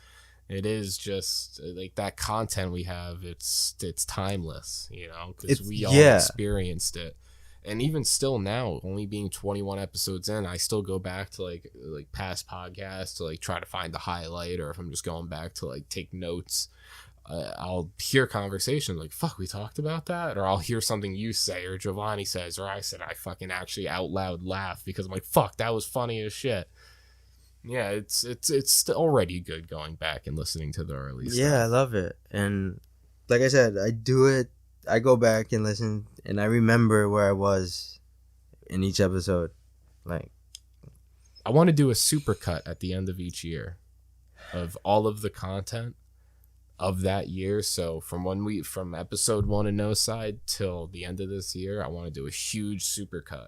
It is just like that content we have. It's timeless, you know, because we all experienced it. And even still now, only being 21 episodes in, I still go back to like past podcasts to like try to find the highlight, or if I'm just going back to like take notes, I'll hear conversations like, fuck, we talked about that, or I'll hear something you say or Giovanni says or I said, I fucking actually out loud laugh because I'm like, fuck, that was funny as shit. Yeah, it's already good going back and listening to the early stuff. Yeah, I love it. And like I said, I do it. I go back and listen, and I remember where I was in each episode. Like, I want to do a supercut at the end of each year of all of the content of that year. So from episode 1 in Noside till the end of this year, I want to do a huge supercut.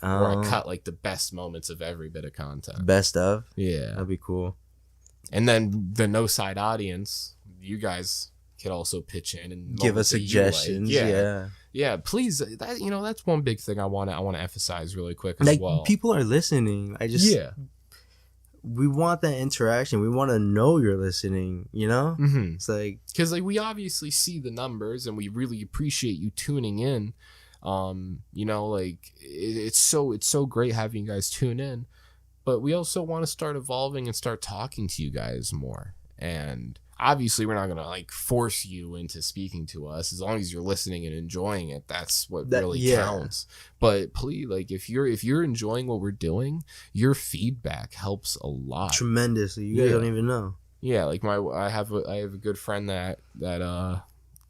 Where I cut like the best moments of every bit of content. Best of? Yeah. That'd be cool. And then the Noside audience, you guys can also pitch in and give us suggestions. Like. Yeah, please. That, you know, that's one big thing I want to emphasize really quick as well. People are listening. We want that interaction. We want to know you're listening, you know? Mm-hmm. It's like, because like we obviously see the numbers and we really appreciate you tuning in. Like it's so great having you guys tune in, but we also want to start evolving and start talking to you guys more. And obviously we're not gonna like force you into speaking to us. As long as you're listening and enjoying it, that's what really counts. But please, like, if you're enjoying what we're doing, your feedback helps a lot tremendously. You guys don't even know. Yeah, like I have a good friend that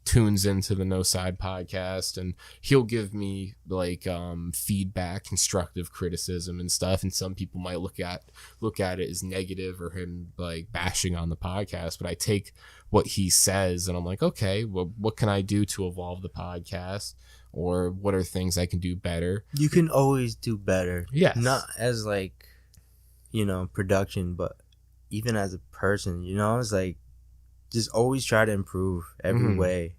tunes into the Noside podcast, and he'll give me like feedback, constructive criticism and stuff, and some people might look at it as negative or him like bashing on the podcast, but I take what he says and I'm like, okay, well, what can I do to evolve the podcast, or what are things I can do better? You can always do better. Yes. Not as like, production, but even as a person, it's like just always try to improve every way.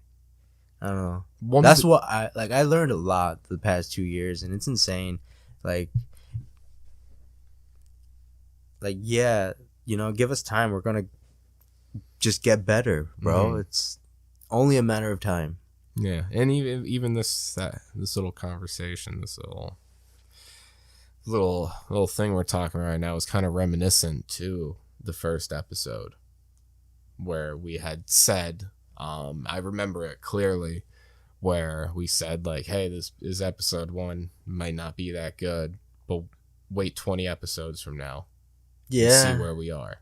I don't know. That's what I learned a lot the past 2 years, and it's insane. Like yeah, give us time. We're gonna just get better, bro. It's only a matter of time. Yeah, and even this little conversation, this little thing we're talking right now is kind of reminiscent to the first episode, where we had said, I remember it clearly, where we said like, hey, this episode 1 might not be that good, but wait 20 episodes from now, and see where we are.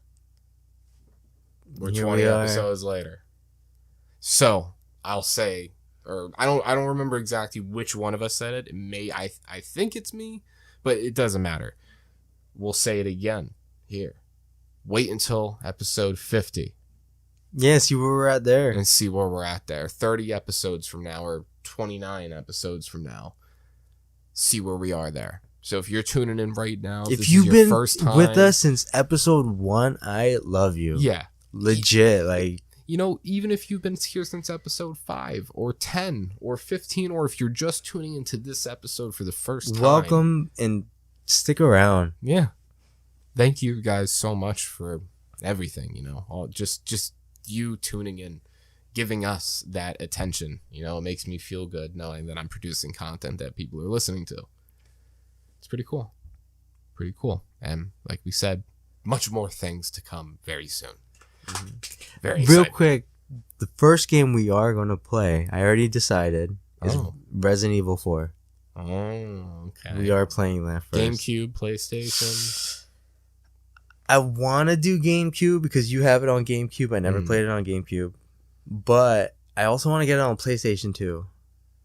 We're 20 episodes later. So I'll say, or I don't remember exactly which one of us said it. It may I think it's me, but it doesn't matter. We'll say it again here. Wait until episode 50. Yeah, see where we're at there. And see where we're at there. 30 episodes from now, or 29 episodes from now. See where we are there. So if you're tuning in right now, if you've been with us since episode 1, I love you. Yeah. Legit. Like, even if you've been here since episode 5 or 10 or 15, or if you're just tuning into this episode for the first time, welcome and stick around. Yeah. Thank you guys so much for everything, all just you tuning in, giving us that attention. It makes me feel good knowing that I'm producing content that people are listening to. It's pretty cool. And like we said, much more things to come very soon. Very real excited. Quick, the first game we are going to play, I already decided, is Resident Evil 4. Oh, okay. We are playing that first. GameCube, PlayStation. I want to do GameCube because you have it on GameCube. I never played it on GameCube. But I also want to get it on PlayStation 2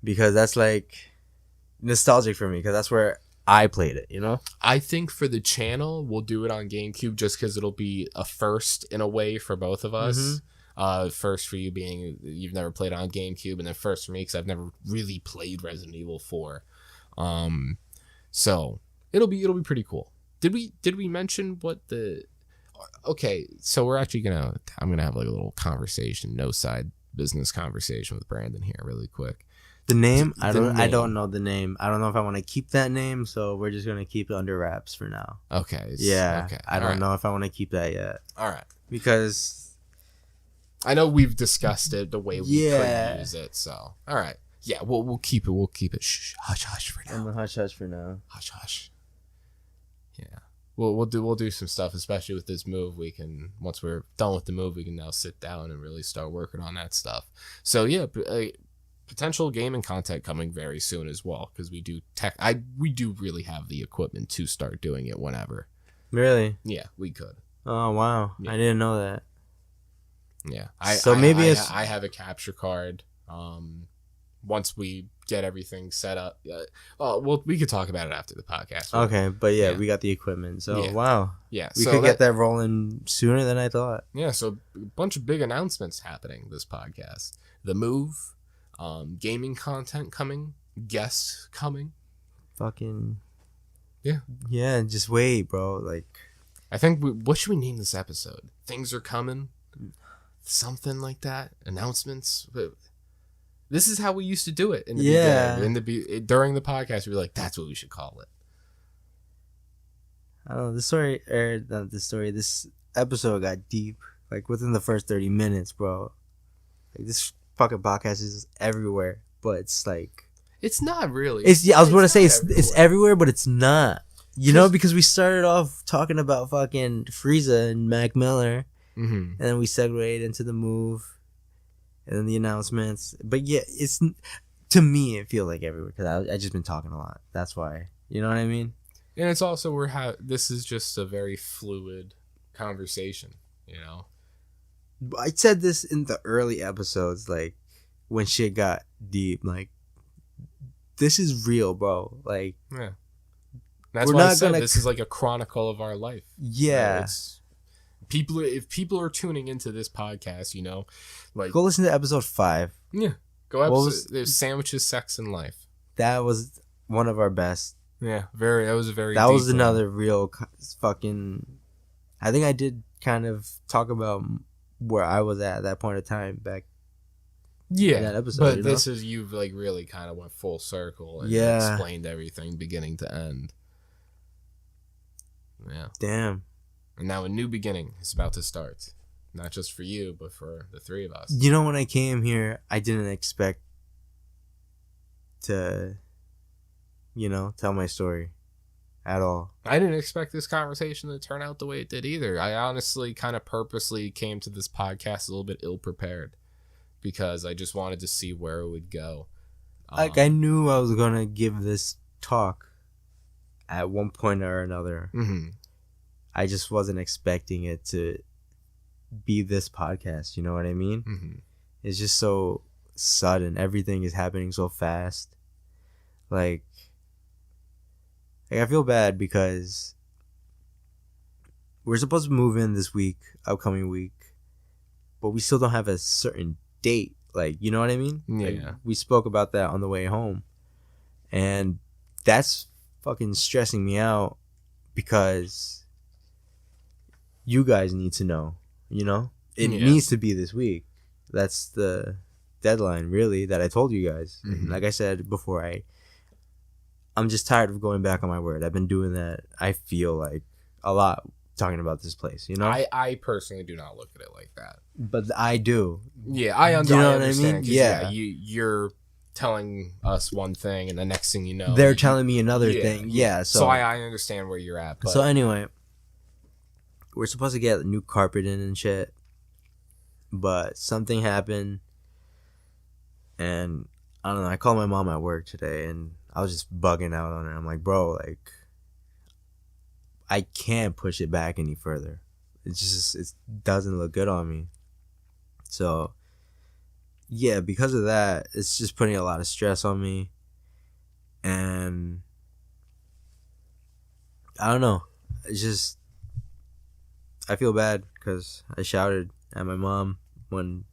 because that's like nostalgic for me, because that's where I played it, I think for the channel, we'll do it on GameCube just because it'll be a first in a way for both of us. First for you being you've never played on GameCube, and then first for me because I've never really played Resident Evil 4. So it'll be pretty cool. Did we mention what the? Okay, so we're actually I'm gonna have like a little conversation, no side business conversation with Brandon here, really quick. The name? I don't know the name. I don't know if I want to keep that name, so we're just gonna keep it under wraps for now. Okay. Yeah. Okay. I don't know if I want to keep that yet. All right. Because I know we've discussed it the way we could use it. So all right. Yeah. We'll keep it. We'll keep it. Shh, hush hush for now. I'm a hush hush for now. Hush hush. Yeah. We'll do some stuff, especially with this move. We can, once we're done with the move, we can now sit down and really start working on that stuff. So yeah, potential gaming content coming very soon as well, because we do really have the equipment to start doing it whenever. Really? Yeah, we could. Oh wow, yeah. I didn't know that. Yeah, I have a capture card. Once we get everything set up, we could talk about it after the podcast. Right? Okay, but yeah, we got the equipment, so wow, yeah, we could get that rolling sooner than I thought. Yeah, so a bunch of big announcements happening this podcast. The move, gaming content coming, guests coming. Fucking yeah, just wait, bro. Like, I think what should we name this episode? Things are coming, something like that. Announcements. This is how we used to do it in the beginning. During the podcast, we were like, "That's what we should call it." I don't know. This episode got deep. Like within the first 30 minutes, bro. Like this fucking podcast is everywhere, but it's like It's not really. I was going to say not it's everywhere, but it's not. You know, because we started off talking about fucking Frieza and Mac Miller, Mm-hmm. and then we segued into the move, and then the announcements. But yeah, it's to me it feels like everywhere because I just been talking a lot. That's why. You know what I mean? And it's also this is just a very fluid conversation. You know. I said this in the early episodes, like when shit got deep. Like, this is real, bro. Like, Yeah. That's we're why I not said gonna- this is like a chronicle of our life. yeah. If people are tuning into this podcast, you know, like Go listen to episode 5. yeah, there's sandwiches, sex, and life. That was one of our best. Yeah, that was a very. That deep was one. another real fucking. I think I did kind of talk about where I was at that point of time back. Yeah, that episode, but you know? this is you've like really kind of went full circle and Yeah. explained everything beginning to end. Yeah, Damn. and now a new beginning is about to start, not just for you, but for the three of us. You know, when I came here, I didn't expect to, tell my story at all. I didn't expect this conversation to turn out the way it did either. I honestly kind of purposely came to this podcast a little bit ill prepared because I just wanted to see where it would go. Like, I knew I was going to give this talk at one point or another. Mm-hmm. I just wasn't expecting it to be this podcast. You know what I mean? Mm-hmm. It's just so sudden. Everything is happening so fast. Like I feel bad because we're supposed to move in this week, upcoming week, but we still don't have a certain date. Like, you know what I mean? Yeah. Like, we spoke about that on the way home, and that's fucking stressing me out because you guys need to know. You know, it Yeah. needs to be this week. That's the deadline, really, that I told you guys. Mhm. And like I said before, I'm just tired of going back on my word. I've been doing that, I feel like, a lot talking about this place, you know? I personally do not look at it like that. But I do. Yeah, I You understand. know I what I understand, mean? 'cause, Yeah. you're telling us one thing, and the next thing you know, They're telling me another Yeah, thing. yeah. Yeah, So I understand where you're at. But So anyway, we're supposed to get new carpet in and shit, but something happened, and I don't know. I called my mom at work today, and I was just bugging out on her. I'm like, bro, like, I can't push it back any further. It doesn't look good on me. So yeah, because of that, it's just putting a lot of stress on me, and I don't know. It's just, I feel bad because I shouted at my mom when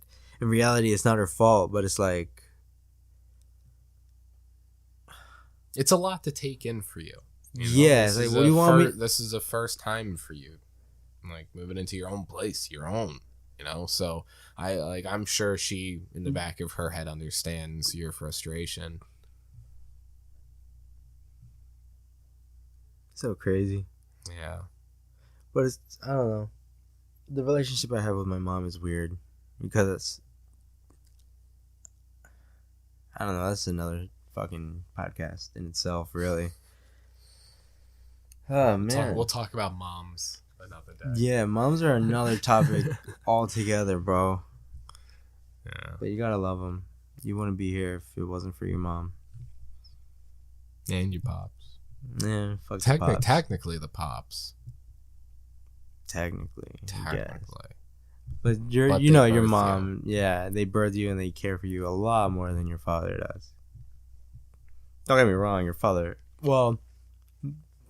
in reality it's not her fault, but it's like, it's a lot to take in for you. You know? Yeah, This like, is what do you want me- This is a first time for you, like moving into your own place, your own. You know, so I'm sure she in the back of her head understands your frustration. so crazy. Yeah. But it's, I don't know. The relationship I have with my mom is weird because it's, I don't know, that's another fucking podcast in itself, really. Oh, man. We'll talk about moms another day. Yeah, moms are another topic altogether, bro. Yeah. But you gotta love them. You wouldn't be here if it wasn't for your mom. And your pops. Yeah, fuck the pops. Technically the pops. Technically, I guess. Technically. But your But you they know, your birthed mom, yeah, they birth you and they care for you a lot more than your father does. Don't get me wrong, your father, well,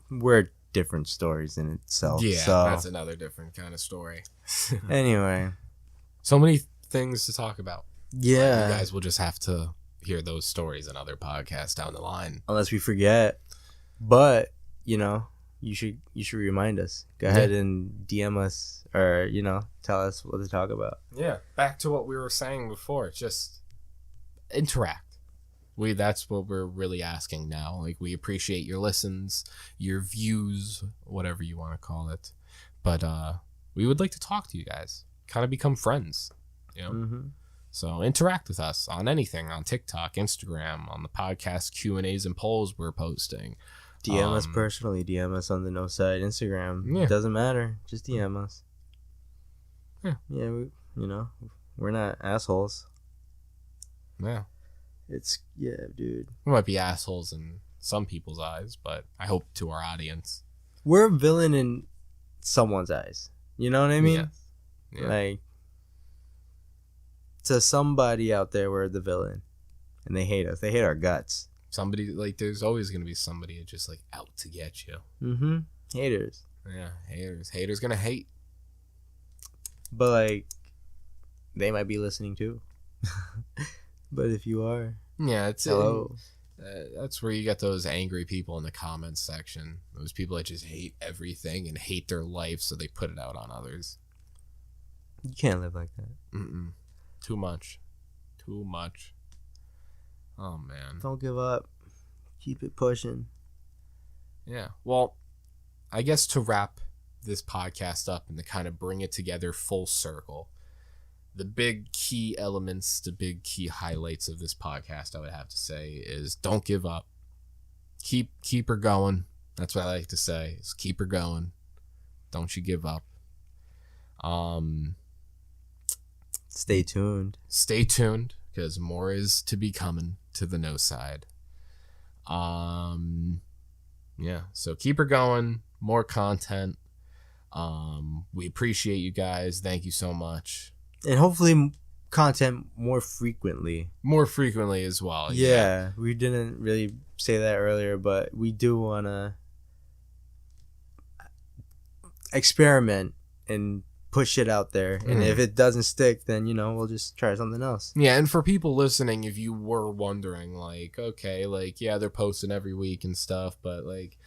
we're different stories in itself. Yeah, so that's another different kind of story. anyway, So many things to talk about. yeah. You guys will just have to hear those stories in other podcasts down the line. Unless we forget, but you know, you should remind us. Go ahead and DM us, or tell us what to talk about. Yeah, back to what we were saying before. Just interact. That's what we're really asking now. Like, we appreciate your listens, your views, whatever you want to call it. But we would like to talk to you guys. Kind of become friends, you know? Mm-hmm. So interact with us on anything, on TikTok, Instagram, on the podcast Q&As and polls we're posting. DM us personally. DM us on the Noside Instagram. Yeah. It doesn't matter. Just DM us. Yeah. Yeah, we're not assholes. Yeah. Dude. We might be assholes in some people's eyes, but I hope to our audience. We're a villain in someone's eyes. You know what I mean? Yeah. Like, to somebody out there, we're the villain. And they hate us. They hate our guts. Somebody, like, there's always going to be somebody just, like, out to get you. Mm-hmm. Haters. Yeah, haters. Haters going to hate. But, like, they might be listening too. But if you are, Yeah, it's hello. That's where you get those angry people in the comments section. Those people that just hate everything and hate their life, so they put it out on others. You can't live like that. Mm-mm. Too much. Too much. Oh, man. Don't give up. Keep it pushing. Yeah. Well, I guess to wrap this podcast up and to kind of bring it together full circle, the big key elements, the big key highlights of this podcast, I would have to say, is don't give up. Keep her going. That's what I like to say, is keep her going. Don't you give up. Stay tuned. Stay tuned, because more is to be coming to the Noside. Yeah, so keep her going. More content. We appreciate you guys. Thank you so much. And hopefully content more frequently. More frequently as well. Yeah, we didn't really say that earlier, but we do want to experiment and push it out there. And if it doesn't stick, then, we'll just try something else. Yeah, and for people listening, if you were wondering, like, okay, like, yeah, they're posting every week and stuff, but, like,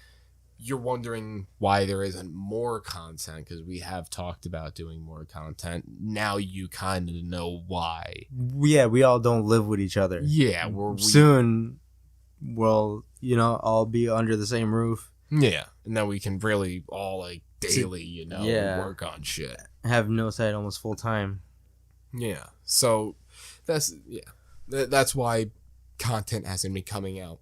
you're wondering why there isn't more content, because we have talked about doing more content. Now you kind of know why. Yeah, we all don't live with each other. Yeah, soon we'll, all be under the same roof. Yeah, and then we can really all, like, daily, work on shit. Have Noside almost full time. Yeah, so that's why content hasn't been coming out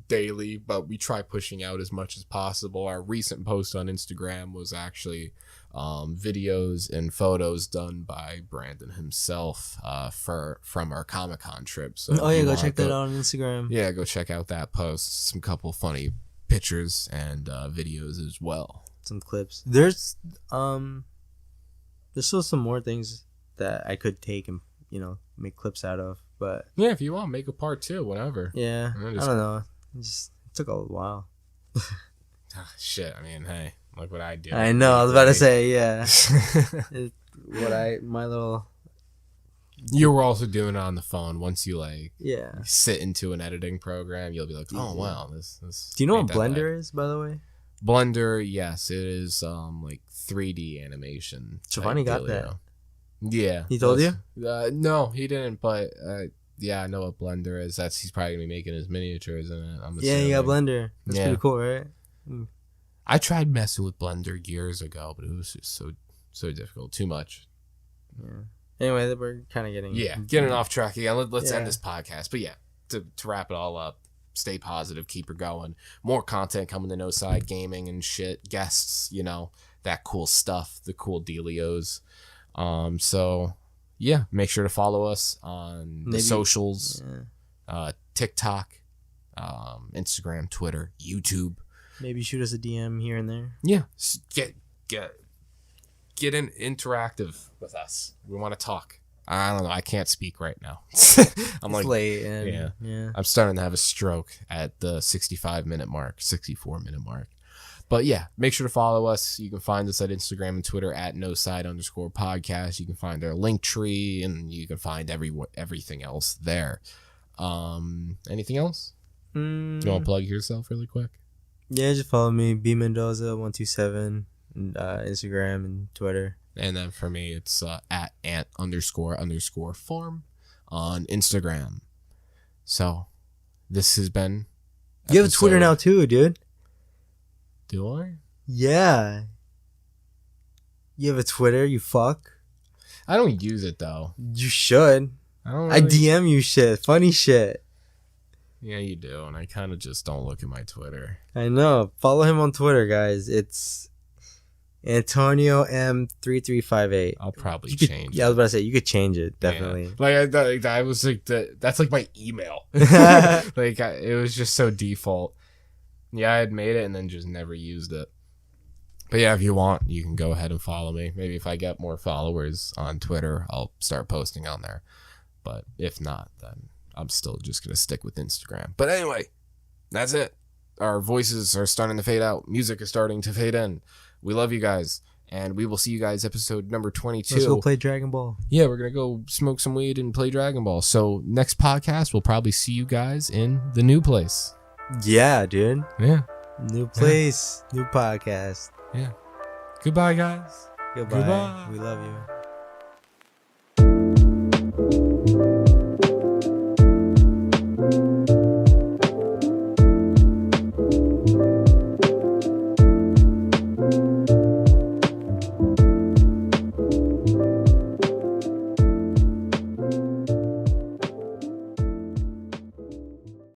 daily, but we try pushing out as much as possible. Our recent post on Instagram was actually videos and photos done by Brandon himself from our Comic-Con trip. So go check that out on Instagram. Yeah, go check out that post. Some couple funny pictures and videos as well. Some clips. There's still some more things that I could take and make clips out of, but yeah, if you want, make a part 2, whatever. Yeah, I don't know. It took a while. Shit, I mean, hey, look what I did. I know. I was about to say, yeah. You were also doing it on the phone. Once you yeah sit into an editing program, you'll be like, oh wow, this. Do you know what Blender is, by the way? Blender, yes, it is like 3D animation. Giovanni got that. Yeah. He told you? No, he didn't. But yeah, I know what Blender is. He's probably gonna be making his miniatures in it. Yeah, you got Blender. That's pretty cool, right? I tried messing with Blender years ago, but it was just so difficult. Too much. Yeah. Anyway, we're kind of getting off track again. Let's end this podcast. But yeah, to wrap it all up, stay positive, keep her going. More content coming to Noside, gaming and shit, guests, that cool stuff, the cool dealios. So yeah, make sure to follow us on the socials, TikTok, Instagram, Twitter, YouTube. Maybe shoot us a DM here and there. Yeah, get in interactive with us. We want to talk. I don't know. I can't speak right now. I'm it's late. And, yeah. I'm starting to have a stroke at the 64-minute mark. But yeah, make sure to follow us. You can find us at Instagram and Twitter at @noside_podcast. You can find our link tree, and you can find everything else there. Anything else? You want to plug yourself really quick? Yeah, just follow me, B Mendoza 127, Instagram and Twitter. And then for me, it's at ant__farm on Instagram. So this has been. You have a Twitter now too, dude. Do I? Yeah. You have a Twitter, you fuck. I don't use it though. You should. I DM you shit, funny shit. Yeah, you do, and I kind of just don't look at my Twitter. I know. Follow him on Twitter, guys. It's Antonio M3358. I'll probably change. Yeah, I was about to say you could change it definitely. Yeah. Like I was like that's like my email. Like it was just so default. Yeah, I had made it and then just never used it. But yeah, if you want, you can go ahead and follow me. Maybe if I get more followers on Twitter, I'll start posting on there. But if not, then I'm still just going to stick with Instagram. But anyway, that's it. Our voices are starting to fade out. Music is starting to fade in. We love you guys. And we will see you guys episode number 22. Let's go play Dragon Ball. Yeah, we're going to go smoke some weed and play Dragon Ball. So next podcast, we'll probably see you guys in the new place. Yeah, dude. Yeah. New place, new podcast. Yeah. Goodbye, guys. Goodbye. We love you.